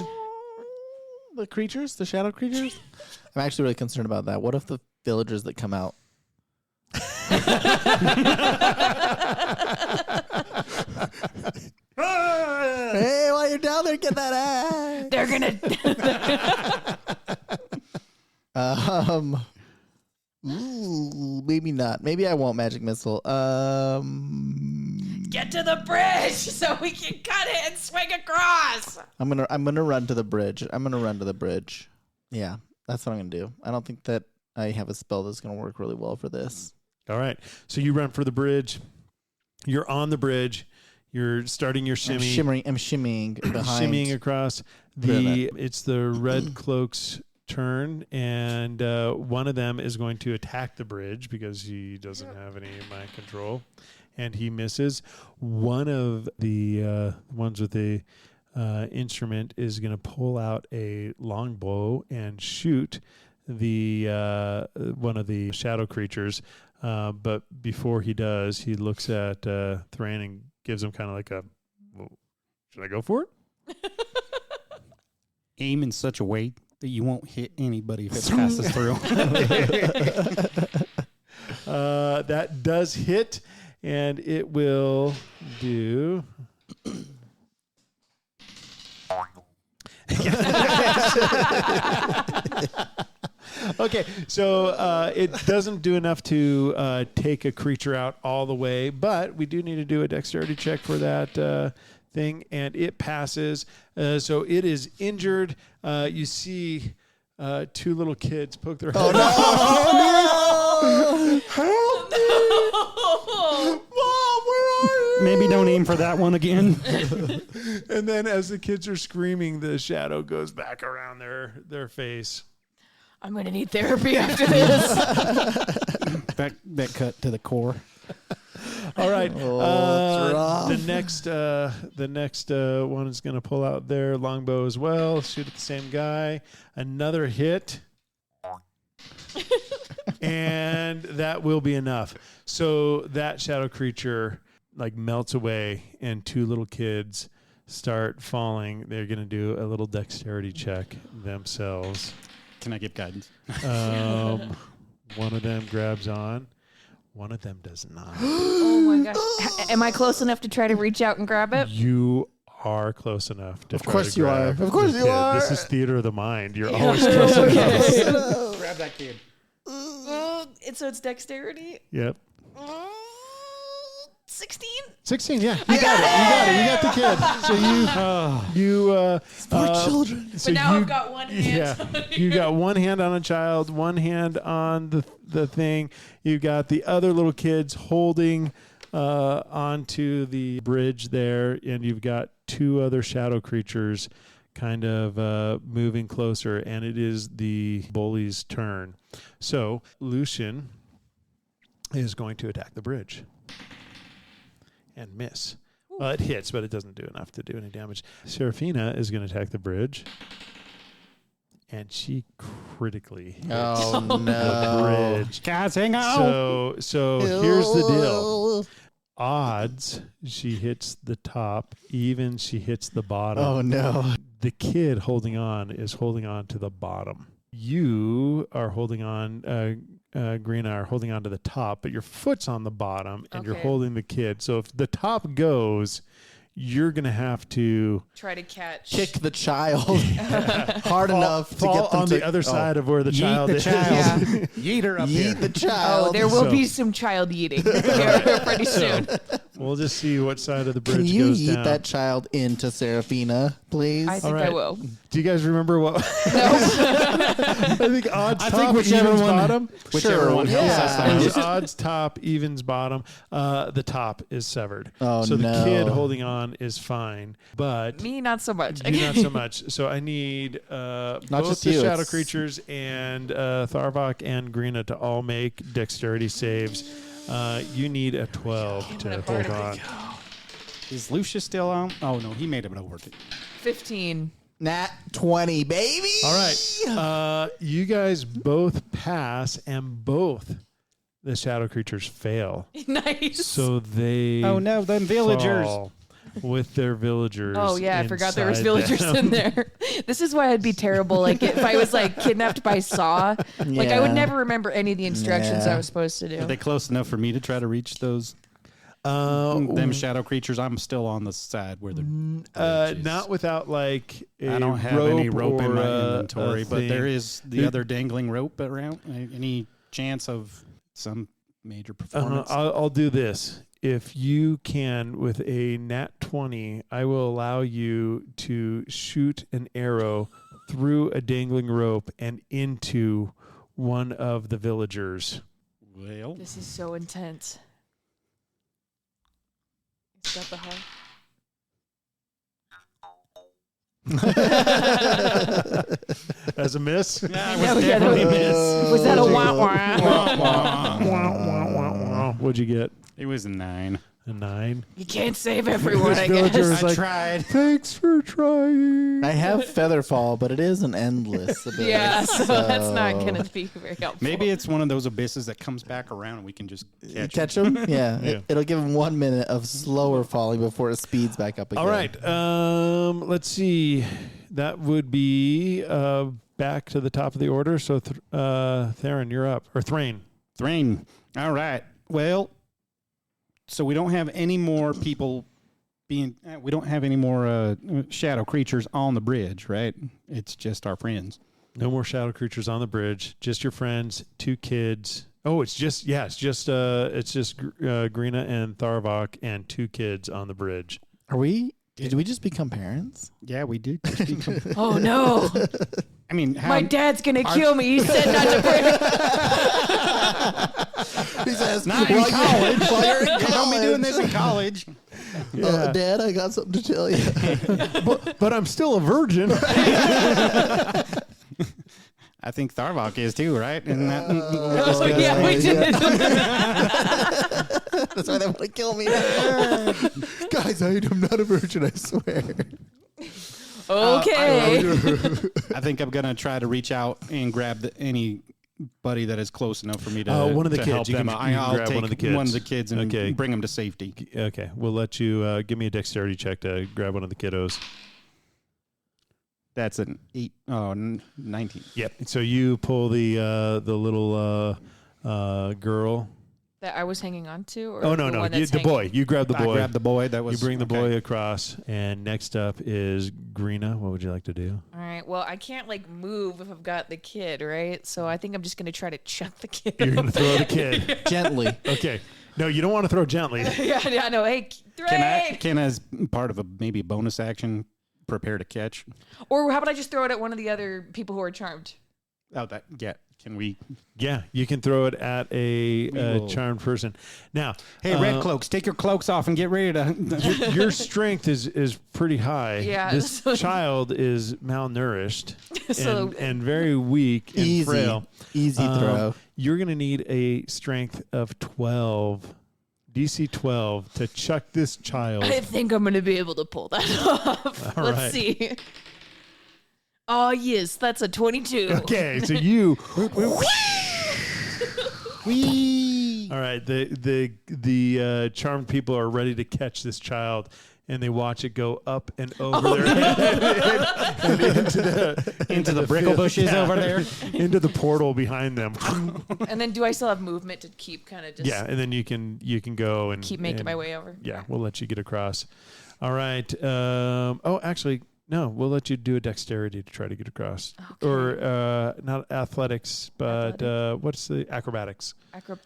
The creatures, the shadow creatures. I'm actually really concerned about that. What if the villagers that come out? Hey, while you're down there, get that axe. They're gonna. Ooh, maybe not. Maybe I won't magic missile. Get to the bridge so we can cut it and swing across. I'm gonna run to the bridge. Yeah, that's what I'm gonna do. I don't think that I have a spell that's gonna work really well for this. All right. So you run for the bridge. You're on the bridge. You're starting your shimmy. I'm shimmying behind. Shimmying across. It's the red cloak's turn, and one of them is going to attack the bridge because he doesn't have any mind control, and he misses. One of the ones with the instrument is going to pull out a longbow and shoot the one of the shadow creatures. But before he does, he looks at Thran and gives him kind of like a, well, should I go for it? Aim in such a way that you won't hit anybody if it passes through. That does hit, and it will do. Okay, so it doesn't do enough to take a creature out all the way, but we do need to do a dexterity check for that thing, and it passes. So it is injured. You see 2 little kids poke their head. Oh no! Help me! Mom, where are you? Maybe don't aim for that one again. And then as the kids are screaming, the shadow goes back around their face. I'm gonna need therapy after this. that cut to the core. All right. Oh, it's rough. The next one is going to pull out their longbow as well. Shoot at the same guy. Another hit. And that will be enough. So that shadow creature like melts away, and 2 little kids start falling. They're going to do a little dexterity check themselves. Can I give guidance? One of them grabs on. One of them does not. Oh my gosh. Am I close enough to try to reach out and grab it? You are close enough to Of try course to you grab are. Of course this you kid. are. This is theater of the mind. You're always close enough. Grab that kid. So it's dexterity? Yep. 16? 16, yeah. You got it. You got the kid. So For children. So But now I've got one hand. Yeah, you got one hand on a child, one hand on the thing. You've got the other little kids holding onto the bridge there, and you've got two other shadow creatures kind of moving closer, and it is the bully's turn. So Lucian is going to attack the bridge and miss. Well, it hits, but it doesn't do enough to do any damage. Serafina is going to attack the bridge, and she critically hits Oh, the no. bridge. Guys, hang on. So here's the deal. Odds, she hits the top. Even, she hits the bottom. Oh, no. The kid holding on is holding on to the bottom. You are holding on, Greena are holding on to the top, but your foot's on the bottom, and you're Okay. holding the kid. So if the top goes, you're going to have to Try to catch. Kick the child hard enough to fall get them on to the other side of where the Yeet child the is. child. Yeah. Yeet her up here. Yeet the child. Oh, there will So- be some child eating here pretty soon. We'll just see what side of the bridge Can you goes yeet down. that child into Serafina, please? I think right. I will. Do you guys remember what? No. I think odds I top, think whichever evens one- bottom. Whichever one helps yeah. us the It was most. odds top, evens bottom. The top is severed. Oh, so the no. kid holding on is fine, but Me, not so much. you not so much. So I need both just the you, shadow it's- creatures and Tharvok and Greena to all make dexterity saves. You need a 12 to hold on. Is Lucius still on? Oh, no, he made it over. 15. Nat 20, baby. All right. You guys both pass, and both the shadow creatures fail. Nice. So they Oh, no, them villagers. fall with their villagers. Oh yeah, I forgot there was inside villagers them. in there. This is why I'd be terrible. Like if I was like kidnapped by Saw, like I would Yeah. never remember any of the instructions Yeah. I was supposed to do. Are they close enough for me to try to reach those them shadow creatures? I'm still on the side where they're not without like a I don't have rope any rope in or my a inventory, but thing. there is the There- other dangling rope around. Any chance of some major performance? I'll do this. If you can, with a nat 20, I will allow you to shoot an arrow through a dangling rope and into one of the villagers. Well, This is so intense. Is that the heart? As a miss? that Yeah, was yeah, definitely that miss. Was that a wah wah? What'd you get? It was a 9. A 9? You can't save everyone, I Villagers guess. like, tried. thanks for trying. I have Featherfall, but it is an endless ability. Yeah, so that's not going to be very helpful. Maybe it's one of those abysses that comes back around and we can just catch it. Catch him? Yeah. Yeah. It'll give him 1 minute of slower falling before it speeds back up again. All right. Let's see. That would be back to the top of the order. So, Theron, you're up. Or Thrain. Thrain. All right. Well, so we don't have any more people being. We don't have any more shadow creatures on the bridge, right? It's just our friends. No more shadow creatures on the bridge. Just your friends, 2 kids. Oh, it's just Greena and Tharvok and 2 kids on the bridge. Did we just become parents? Yeah, we did. Oh no. I mean, My dad's going to kill me. He said not to bring He says, Not in college. While you're in You don't be doing college. this in college. Dad, I got something to tell you. But I'm still a virgin. I think Tharvok is too, right? And that, Oh, yeah, we did. That's why they want to kill me now. Guys, I'm not a virgin, I swear. Okay. I think I'm gonna try to reach out and grab anybody that is close enough for me to. One of the to kids. help You them. can- out. you can I'll grab take one of the kids. one of the kids and Okay. bring them to safety. Okay, we'll let you give me a dexterity check to grab one of the kiddos. That's an 19. Yep. So you pull the little girl. That I was hanging on to? Or Oh no, the no, one you, that's the hanging? boy. You grab the I boy. grabbed the boy. That You was bring the okay. boy across, and next up is Greena. What would you like to do? All right. Well, I can't like move if I've got the kid, right? So I think I'm just gonna try to chuck the kid. You're gonna over. throw the kid. Gently. Okay. No, you don't want to throw gently. yeah, no. Hey, Thrain! Can as part of a maybe bonus action prepare to catch? Or how about I just throw it at one of the other people who are charmed? Oh, that yeah. Can we? Yeah, you can throw it at a will. charmed person. Now, Hey, red cloaks, take your cloaks off and get ready to. your strength is pretty high. Yeah, This child is malnourished So- and very weak and Easy. frail. Easy throw. You're going to need a strength of 12, DC 12, to chuck this child. I think I'm going to be able to pull that off. All Let's right. see. Oh, yes, that's a 22. Okay, so you. Whee! All right, the charmed people are ready to catch this child, and they watch it go up and over their head and into the brickle fifth- bushes over there. into the portal behind them. And then do I still have movement to keep kind of just Yeah, and then you can go and keep making and- my way over? Yeah, we'll let you get across. All right. Actually, no, we'll let you do a dexterity to try to get across, or not athletics, but what's the acrobatics?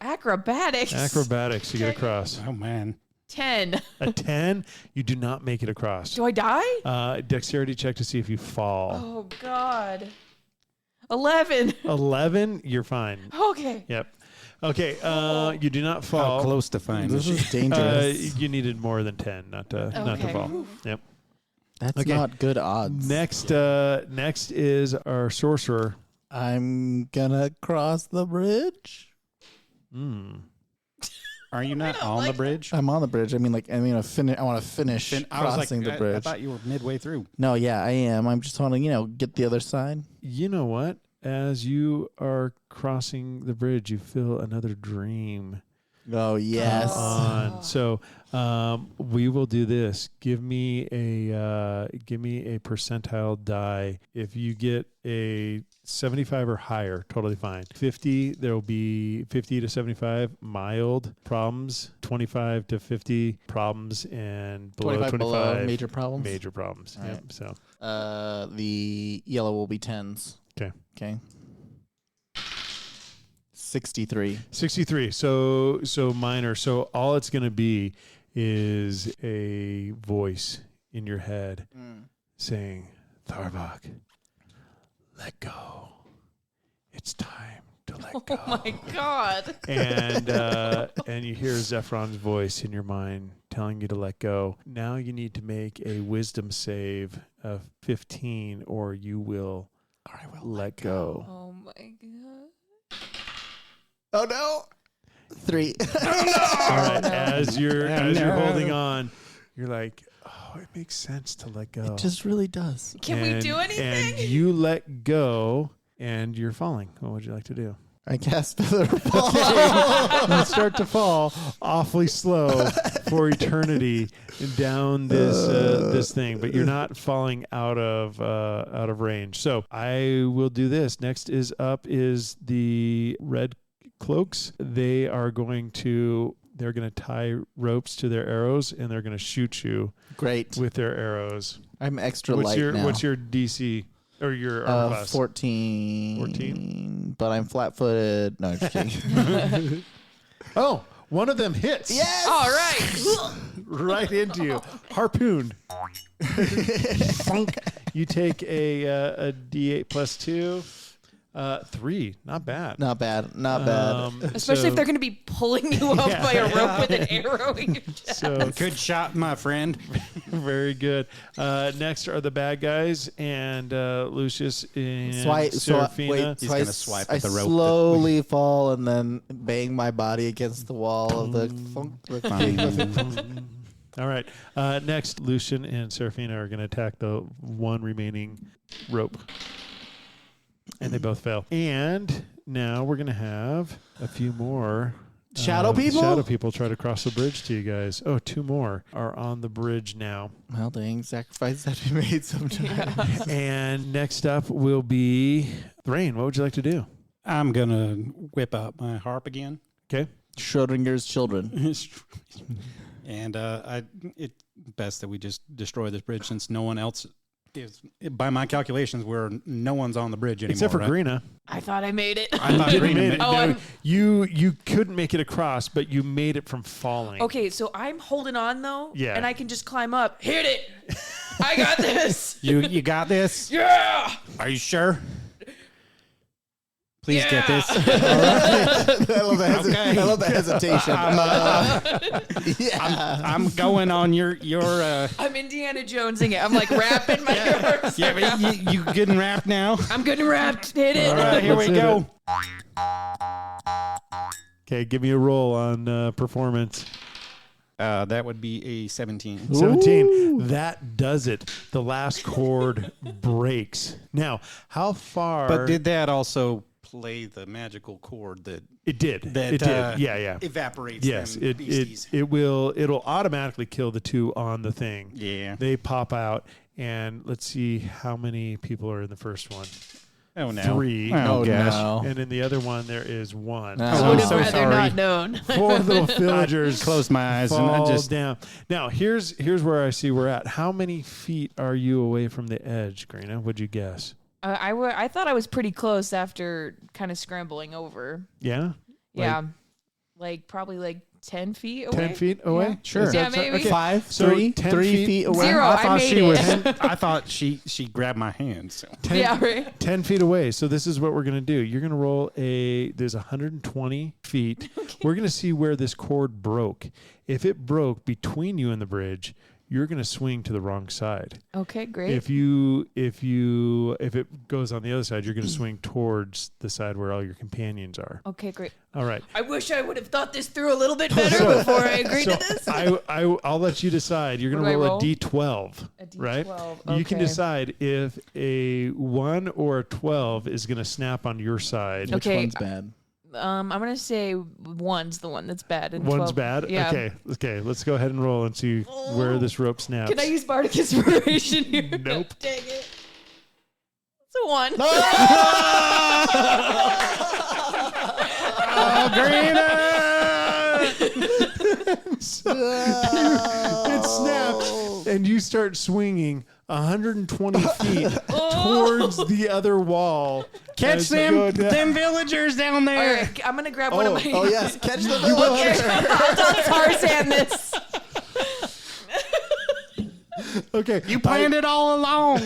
Acrobatics. Acrobatics to get across. Oh man. 10. A 10, you do not make it across. Do I die? Dexterity check to see if you fall. Oh, God. 11. 11, you're fine. Okay. Yep. Okay, you do not fall. How close to fine? This is dangerous. You needed more than 10 not to Okay. fall. Yep. That's okay. not good odds. Next is our sorcerer. I'm gonna cross the bridge. Are you not on the bridge? I'm on the bridge. I want to finish I was crossing the I bridge. thought you were midway through. No, yeah, I am. I'm just want to, get the other side. You know what? As you are crossing the bridge, you feel another dream Oh yes. on. So we will do this. Give me a percentile die. If you get a 75 or higher, totally fine. 50, there will be 50 to 75 mild problems, 25 to 50 problems, and below 25 25 below, major problems. Major problems. All Yep. right. So The yellow will be 10s. Okay. 63. 63. So minor. So all it's going to be is a voice in your head saying, Tharbok, let go. It's time to let go. Oh, my God. And you hear Zephron's voice in your mind telling you to let go. Now you need to make a wisdom save of 15 or you will let go. Oh, my God. Oh no. 3. All right, no. as you're holding no. on, you're like, oh, it makes sense to let go. It just really does. Can we do anything? And you let go, and you're falling. What would you like to do? I cast Feather Fall. You start to fall awfully slow for eternity down this thing, but you're not falling out of range. So I will do this. Next is the red cloaks. They're going to tie ropes to their arrows, and they're going to shoot you Great. with their arrows. I'm extra light now. What's your DC or your armor class? 14. 14? But I'm flat-footed. No, I'm just kidding. Oh, one of them hits. Yes! All right. Right into you. Harpooned. Funk. You take a D8 plus 2. 3. Not bad. Not bad. Not bad. Especially if they're going to be pulling you up by a rope with an arrow in your chest. So Good shot, my friend. very good. Next are the bad guys, and Lucius and Swipe. Seraphina. He's gonna swipe with the rope. Slowly fall and then bang my body against the wall of the. All right. Next, Lucian and Seraphina are going to attack the one remaining rope. And they both fail. And now we're going to have a few more Shadow people? Shadow people try to cross the bridge to you guys. Oh, 2 more are on the bridge now. Well, dang, sacrifices have to be made sometime. And next up will be Thrain. What would you like to do? I'm gonna whip out my harp again. Okay. Schrodinger's children. And it's best that we just destroy this bridge since no one else by my calculations, where no one's on the bridge anymore. Except for right? Greena. I thought I made it. I thought Didn't Greena made made it. Oh, No, I'm- you couldn't make it across, but you made it from falling. Okay, so I'm holding on though. Yeah. And I can just climb up. Hit it. I got this. You got this? Yeah. Are you sure? Please Yeah. get this. I love the Okay. I love the hesitation. I'm going on your I'm Indiana Jonesing it. I'm like wrapping my arms. yeah, but you getting wrapped now? I'm getting wrapped. Hit it. All right, here we let's hit go. Okay, give me a roll on performance. That would be a 17. 17. That does it. The last chord breaks. Now, how far? But did that also play the magical chord that it did? that It did. Yeah. evaporates Yes, them it beasties? it'll automatically kill the two on the thing. Yeah. They pop out, and let's see how many people are in the first one. Oh no. 3. Oh, gosh. no. And in the other one, there is 1. No. I I'm would have so rather sorry. not known. 4 little villagers Close my eyes and fall I just down. Now, here's where I see we're at. How many feet are you away from the edge, Greena? Would you guess? I thought I was pretty close after kind of scrambling over. Yeah? Yeah. Like probably like 10 feet away. 10 feet away? Yeah. Sure. Is Yeah, that maybe. okay. 5, So 3, 10 3 feet away. 0. I I thought made she it. was I thought she grabbed my hand. So 10, Yeah, right. 10 feet away. So this is what we're going to do. You're going to roll there's 120 feet. We're going to see where this cord broke. If it broke between you and the bridge, you're going to swing to the wrong side. Okay, great. If it goes on the other side, you're going to swing towards the side where all your companions are. Okay, great. All right. I wish I would have thought this through a little bit better before I agreed So to this. I'll let you decide. You're going What to do I roll a roll? D12, A D12, right? You can okay. decide if a 1 or a 12 is going to snap on your side. Which Okay. one's bad? I'm gonna say 1's the one that's bad. And 1's 12 bad? Yeah. Okay. Let's go ahead and roll and see where this rope snaps. Can I use Bardic Inspiration here? Nope. Dang it. It's a 1. It snaps, and you start swinging 120 feet towards the other wall. catch as you go them down. villagers down All there. right, I'm gonna grab one of my. Oh, yes. Catch the Okay, villager. I'll Tarzan this. Okay, You planned it all along.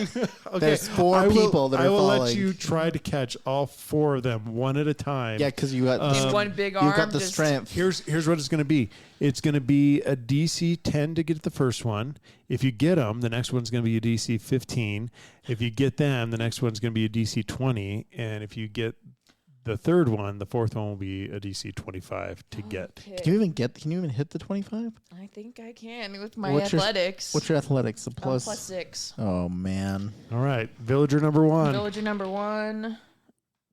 Okay, There's 4 people that are I will let falling. you try to catch all 4 of them one at a time. Yeah, because you got In one big arm. you got the just- strength. Here's what it's going to be. It's going to be a DC 10 to get the first one. If you get them, the next one's going to be a DC 15. If you get them, the next one's going to be a DC 20. And if you get the third one, the fourth one will be a DC 25 to get. Okay. Can you even hit the 25? I think I can with my What's your- athletics. What's your athletics? A plus plus. 6. Oh man. All right, villager number 1. Villager number 1,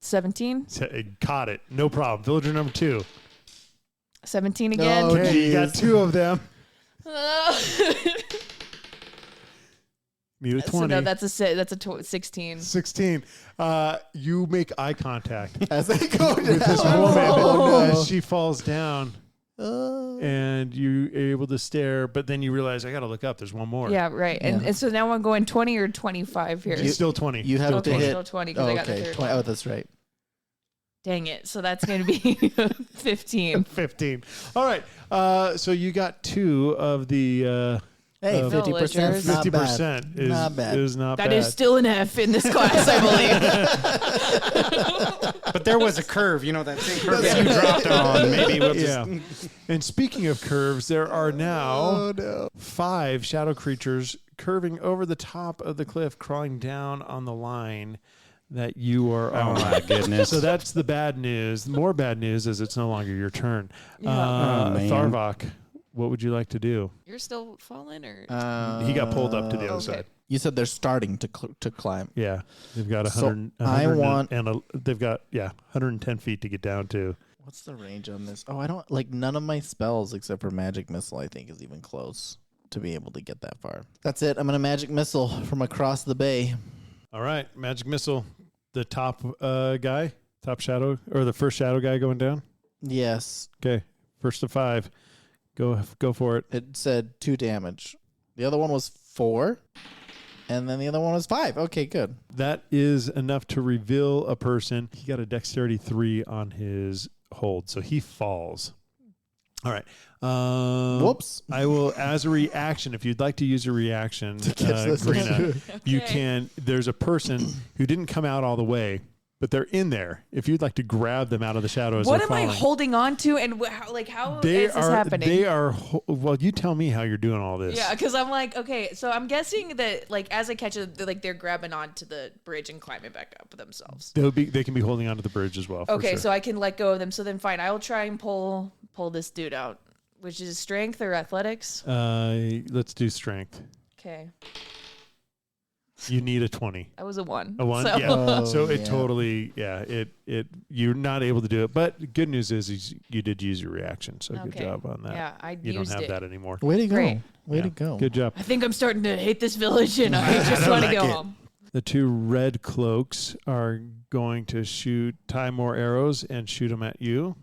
17. Caught it. No problem. Villager number 2. 17 again. Oh, Okay, you got geez. 2 of them. Need a 20. So no, that's a 16. 16. You make eye contact As they go down. with this woman Oh, no. as she falls down, and you're able to stare, but then you realize, I got to look up. There's one more. Yeah, right. Yeah. And so now I'm going 20 or 25 here. It's still 20. You have okay, to hit. still 20 because Oh, I got the okay. third 20. one. Oh, that's right. Dang it. So that's going to be 15. 15. All right. So you got 2 of the Hey, Uh, 50%. 's not 50% bad. Not bad. is not That bad. is still an F in this class, I believe. But there was a curve, that same curve that you dropped on. Maybe we'll just. Yeah. And speaking of curves, there are now Oh no. 5 shadow creatures curving over the top of the cliff, crawling down on the line that you are Oh on. my goodness. So that's the bad news. The more bad news is it's no longer your turn. Yeah. Oh, man. Tharvok, what would you like to do? You're still falling or? He got pulled up to the other Okay. side. You said they're starting to climb. Yeah, they've got So 100. I want- they've got 110 feet to get down to. What's the range on this? Oh, I don't like none of my spells except for magic missile. I think is even close to be able to get that far. That's it. I'm gonna magic missile from across the bay. All right, magic missile. The top guy, top shadow, or the first shadow guy going down. Yes, Okay, first of 5. Go for it. it said 2 damage. The other one was 4. And then the other one was 5. Okay, good. That is enough to reveal a person. He got a dexterity 3 on his hold, so he falls. All right. Whoops. I will, as a reaction, if you'd like to use a reaction, catch this. Grina, you Okay. can. There's a person who didn't come out all the way, but they're in there. If you'd like to grab them out of the shadow as What they're am I falling. holding on to, and how is this happening? They are. Well, you tell me how you're doing all this. Yeah, because I'm like, okay, so I'm guessing that as I catch it, they're grabbing onto the bridge and climbing back up themselves. They can be holding onto the bridge as well. For Okay, sure. so I can let go of them. So then, fine, I will try and pull this dude out, which is strength or athletics. Let's do strength. Okay, You need a 20. that was a 1. A 1? So. Yeah. Oh, So it yeah. totally, you're not able to do it. But good news is you did use your reaction. So good Okay. job on that. Yeah, I You don't used have it. that anymore. Way to go. Great. Way Yeah. to go. Good job. I think I'm starting to hate this village, and I just want to go home. The 2 red cloaks are going to tie more arrows and shoot them at you.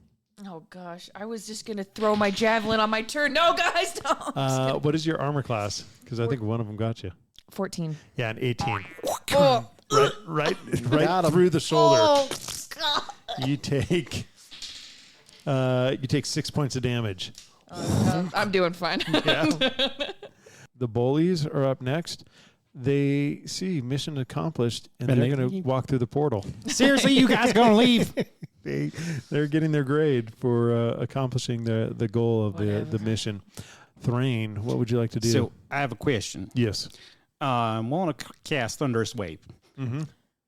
Oh gosh, I was just gonna throw my javelin on my turn. No, guys, no. What is your armor class? Because I think one of them got you. 14. Yeah, an 18. Oh, Right Got 'em. through the shoulder. oh God. You take 6 points of damage. I'm doing fine. Yeah. The bullies are up next. They see mission accomplished, and And they're they- going to walk through the portal. Seriously, you guys going to leave? They're getting their grade for accomplishing the goal of the mission. Thrain, what would you like to do? So I have a question. Yes. I want to cast Thunderous Wave. Mm-hmm.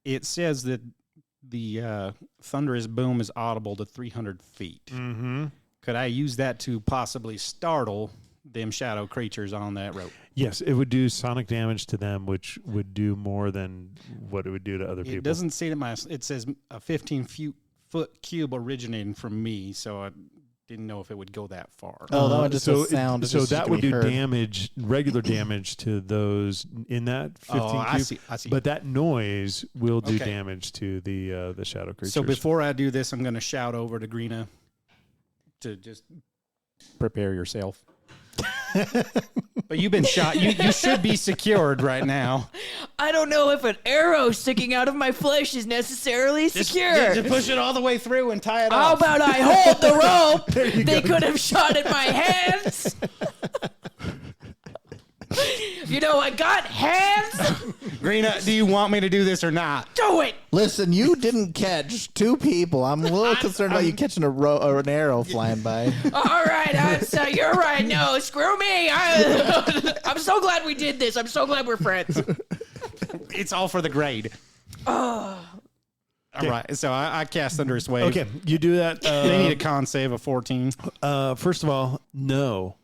It says that the thunderous boom is audible to 300 feet. Mm-hmm. Could I use that to possibly startle them shadow creatures on that rope? Yes, it would do sonic damage to them, which would do more than what it would do to other people. It doesn't say that it says a 15-foot cube originating from me, so I didn't know if it would go that far. Oh, that one just a sound. It's So just that to would be do heard. damage, regular damage to those in that 15 I cube. see. I see. But that noise will do Okay. damage to the shadow creatures. So before I do this, I'm going to shout over to Greena to just prepare yourself. But you've been shot. You should be secured right now. I don't know if an arrow sticking out of my flesh is necessarily secure. Just push it all the way through and tie it How off. about I hold the rope? They could have shot at my hands. You know, I got hands. Greena, do you want me to do this or not? Do it. Listen, you didn't catch 2 people. I'm a little concerned about you catching an arrow flying by. All right, so you're right. No, screw me. I'm so glad we did this. I'm so glad we're friends. It's all for the grade. All right, so I cast Thunderous Wave. Okay, you do that. They need a con save of 14. First of all, no.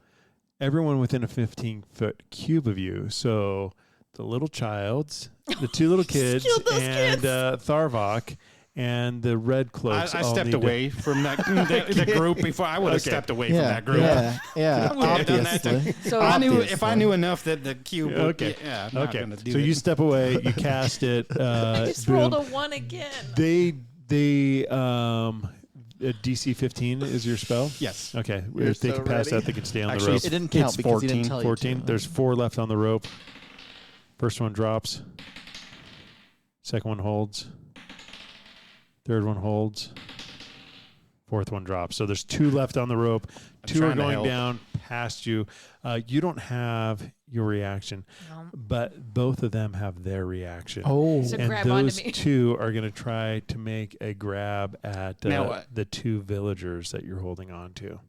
Everyone within a 15-foot cube of you. So the little childs, the 2 little kids, killed those and kids. Tharvok, and the red cloaks. I all stepped need to- away from the group before. I would have Okay. stepped away from Yeah, that group. yeah, I wouldn't have done that to- obviously. So I knew if Obviously. I knew enough that the cube. Would, Okay. Yeah. I'm not Okay. gonna do So that. you step away, you cast it. I just boom. rolled a 1 again. DC 15 is your spell? Yes. Okay. You're If they so can pass ready. that, they can stay on Actually, the rope. It didn't count It's because he didn't 14. tell you 14. to. There's 4 left on the rope. First one drops. Second one holds. Third one holds. Fourth one drops. So there's 2 left on the rope. I'm 2 are trying to going help. down past you. You don't have your reaction, No. but both of them have their reaction. Oh, So And grab onto those me. 2 are going to try to make a grab at Now what? the 2 villagers that you're holding on to.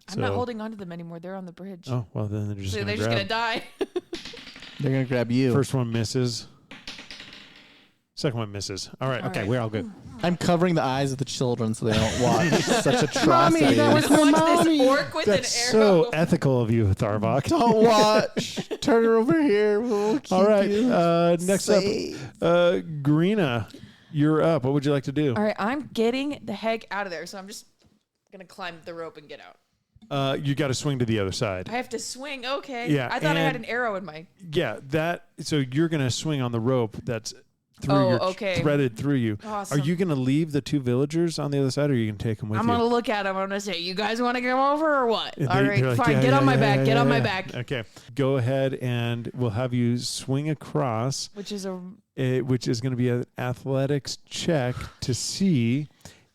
I'm not holding on to them anymore. They're on the bridge. Oh, well, then they're just So going they're to just grab. gonna die. they're gonna grab you. First one misses. Second one misses. All right. All Okay, right. we're all good. I'm covering the eyes of the children so they don't watch such atrocities. Mommy, that was my Watch mommy. this orc with That's an arrow. so ethical of you, Tharvok. Don't watch. Turn her over here. We'll keep All right. you Next safe. up, Greena, you're up. What would you like to do? All right, I'm getting the heck out of there. So I'm just gonna climb the rope and get out. You got to swing to the other side. I have to swing. Okay. Yeah, I thought I had and- an arrow in my. Yeah, so you're going to swing on the rope that's threaded through you. Awesome. Are you going to leave the 2 villagers on the other side, or are you going to take them with I'm you? going to look at them. I'm going to say, you guys want to come over or what? And All right, they're like, fine. "Yeah, Get yeah, on my yeah, back. yeah, Get on yeah, my yeah." back. Okay. Go ahead, and we'll have you swing across, Which is a... which is going to be an athletics check to see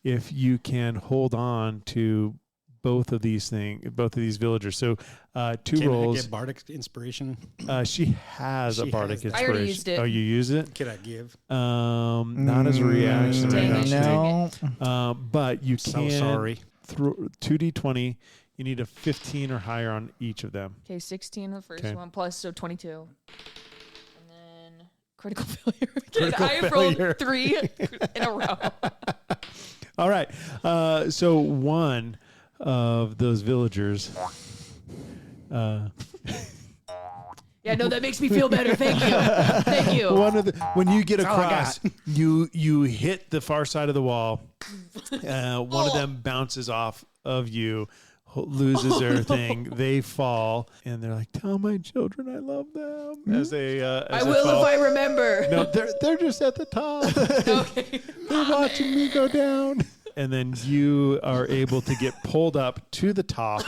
if you can hold on to both of these villagers. So 2 Can rolls. I get bardic inspiration? She has a She bardic has that. I inspiration. already used it. Oh, you use it? Could I give? Not as a reaction. Dang I it. don't think. No. But you So can sorry. throw 2d20. You need a 15 or higher on each of them. Okay, 16 the first Okay. one, plus, so 22. And then critical failure. Critical I have failure. rolled 3 in a row. All right. So one of those villagers. Yeah, no, that makes me feel better. Thank you. Thank you. When you get all I across, you hit the far side of the wall. One of them bounces off of you, loses their thing. They fall, and they're like, "Tell my children I love them." As they, I will if I remember. No, they're just at the top. Okay. They're watching me go down. And then you are able to get pulled up to the top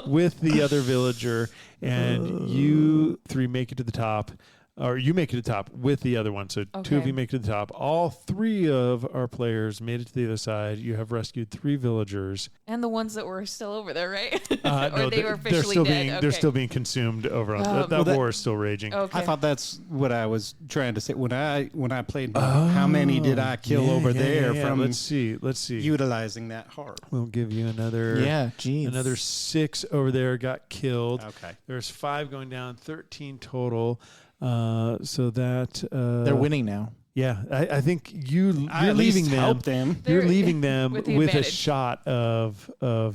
with the other villager, and you 3 make it to the top, or you make it to the top with the other one. So 2 of Okay. you make it to the top. All 3 of our players made it to the other side. You have rescued 3 villagers. And the ones that were still over there, right? No, or they were they're officially still dead. being Okay. they're still being consumed over on that well, that- war is still raging. Okay. I thought that's what I was trying to say when I played. How many did I kill Yeah, over yeah, there yeah. from Let's see. utilizing that heart? We'll give you another. Yeah, geez. Another 6 over there got killed. Okay. There's 5 going down, 13 total. So that They're winning now. Yeah, I think you're I at leaving least them. help them. You're They're- leaving them with with, the a advantage. shot of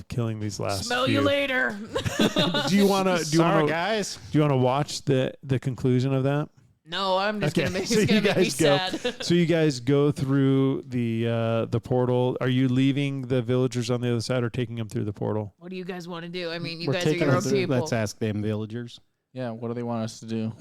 killing these last. Smell few. you later. Do you want to? Do you Sorry, want to? guys. Do you want to watch the conclusion of that? No, I'm just Okay, gonna make, so it's you gonna make me guys go. sad. So you guys go through the portal. Are you leaving the villagers on the other side or taking them through the portal? What do you guys want to do? I mean, you We're guys are taking your them own through- people. Let's ask them villagers. Yeah, what do they want us to do?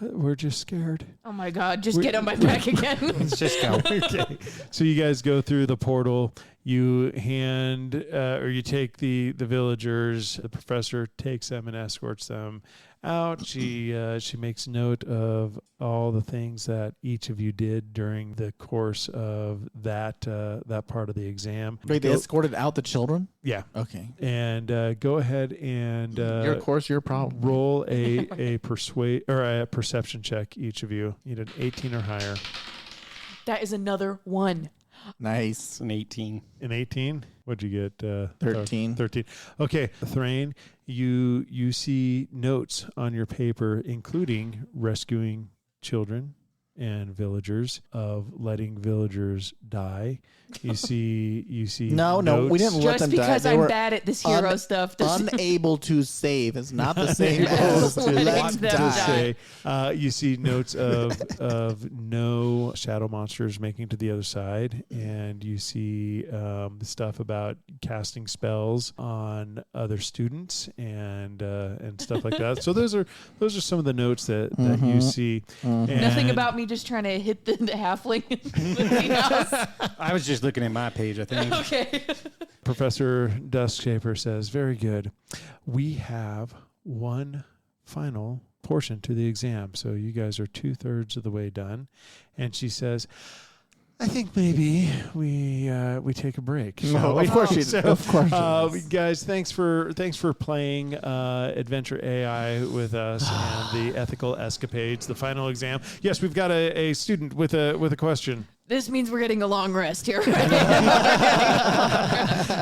We're just scared. Oh my God! Just get on my back again. Let's just go. Okay. So you guys go through the portal. You hand or you take the villagers. The professor takes them and escorts them out. She makes note of all the things that each of you did during the course of that part of the exam. Wait, they Go- escorted out the children? yeah. Okay. And go ahead and Your course, your problem. roll a persuade or a perception check. Each of you need an 18 or higher. That is another 1. Nice. It's an 18. An 18? What'd you get? 13. 13. Okay, Thrain, you see notes on your paper, including rescuing children and villagers, of letting villagers die. You see. No, we notes- didn't let Just them die. because They I'm were bad at this hero stuff doesn't unable to save is not the same as Letting let's them die. die. You see notes of no shadow monsters making to the other side, and you see the stuff about casting spells on other students and stuff like that. So those are some of the notes that you see. Nothing And- about me just trying to hit the halfling in the house. I was just looking at my page, I think. Okay. Professor Duskshaper says, very good. We have one final portion to the exam. So you guys are 2/3 of the way done. And she says, I think maybe we take a break. No, of course she did. Of course she does. Guys, thanks for playing Adventure AI with us and the Ethical Escapades, the final exam. Yes, we've got a student with a question. This means we're getting a long rest here. Right?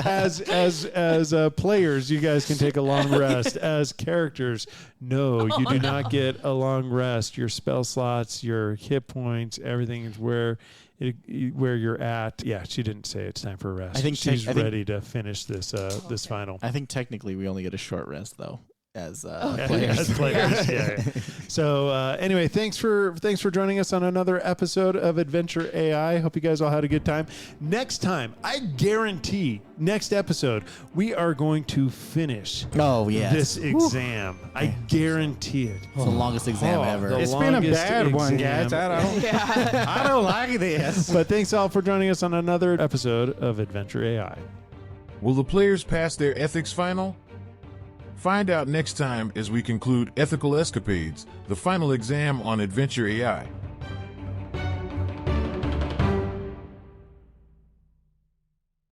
As players, you guys can take a long rest. As characters, no, you do not get a long rest. Your spell slots, your hit points, everything is where you're at. Yeah, she didn't say it's time for a rest. I think she's I think- ready to finish this final. I think technically we only get a short rest though. as As players. players. Yeah. So anyway, thanks for joining us on another episode of Adventure AI. Hope you guys all had a good time. Next time, I guarantee, next episode, we are going to finish Oh yes, this exam. I guarantee it. it's the longest exam Oh, ever. the It's been a longest bad one, exam. guys. I don't like this. But thanks all for joining us on another episode of Adventure AI. Will the players pass their ethics final? Find out next time as we conclude Ethical Escapades, the final exam on Adventure AI.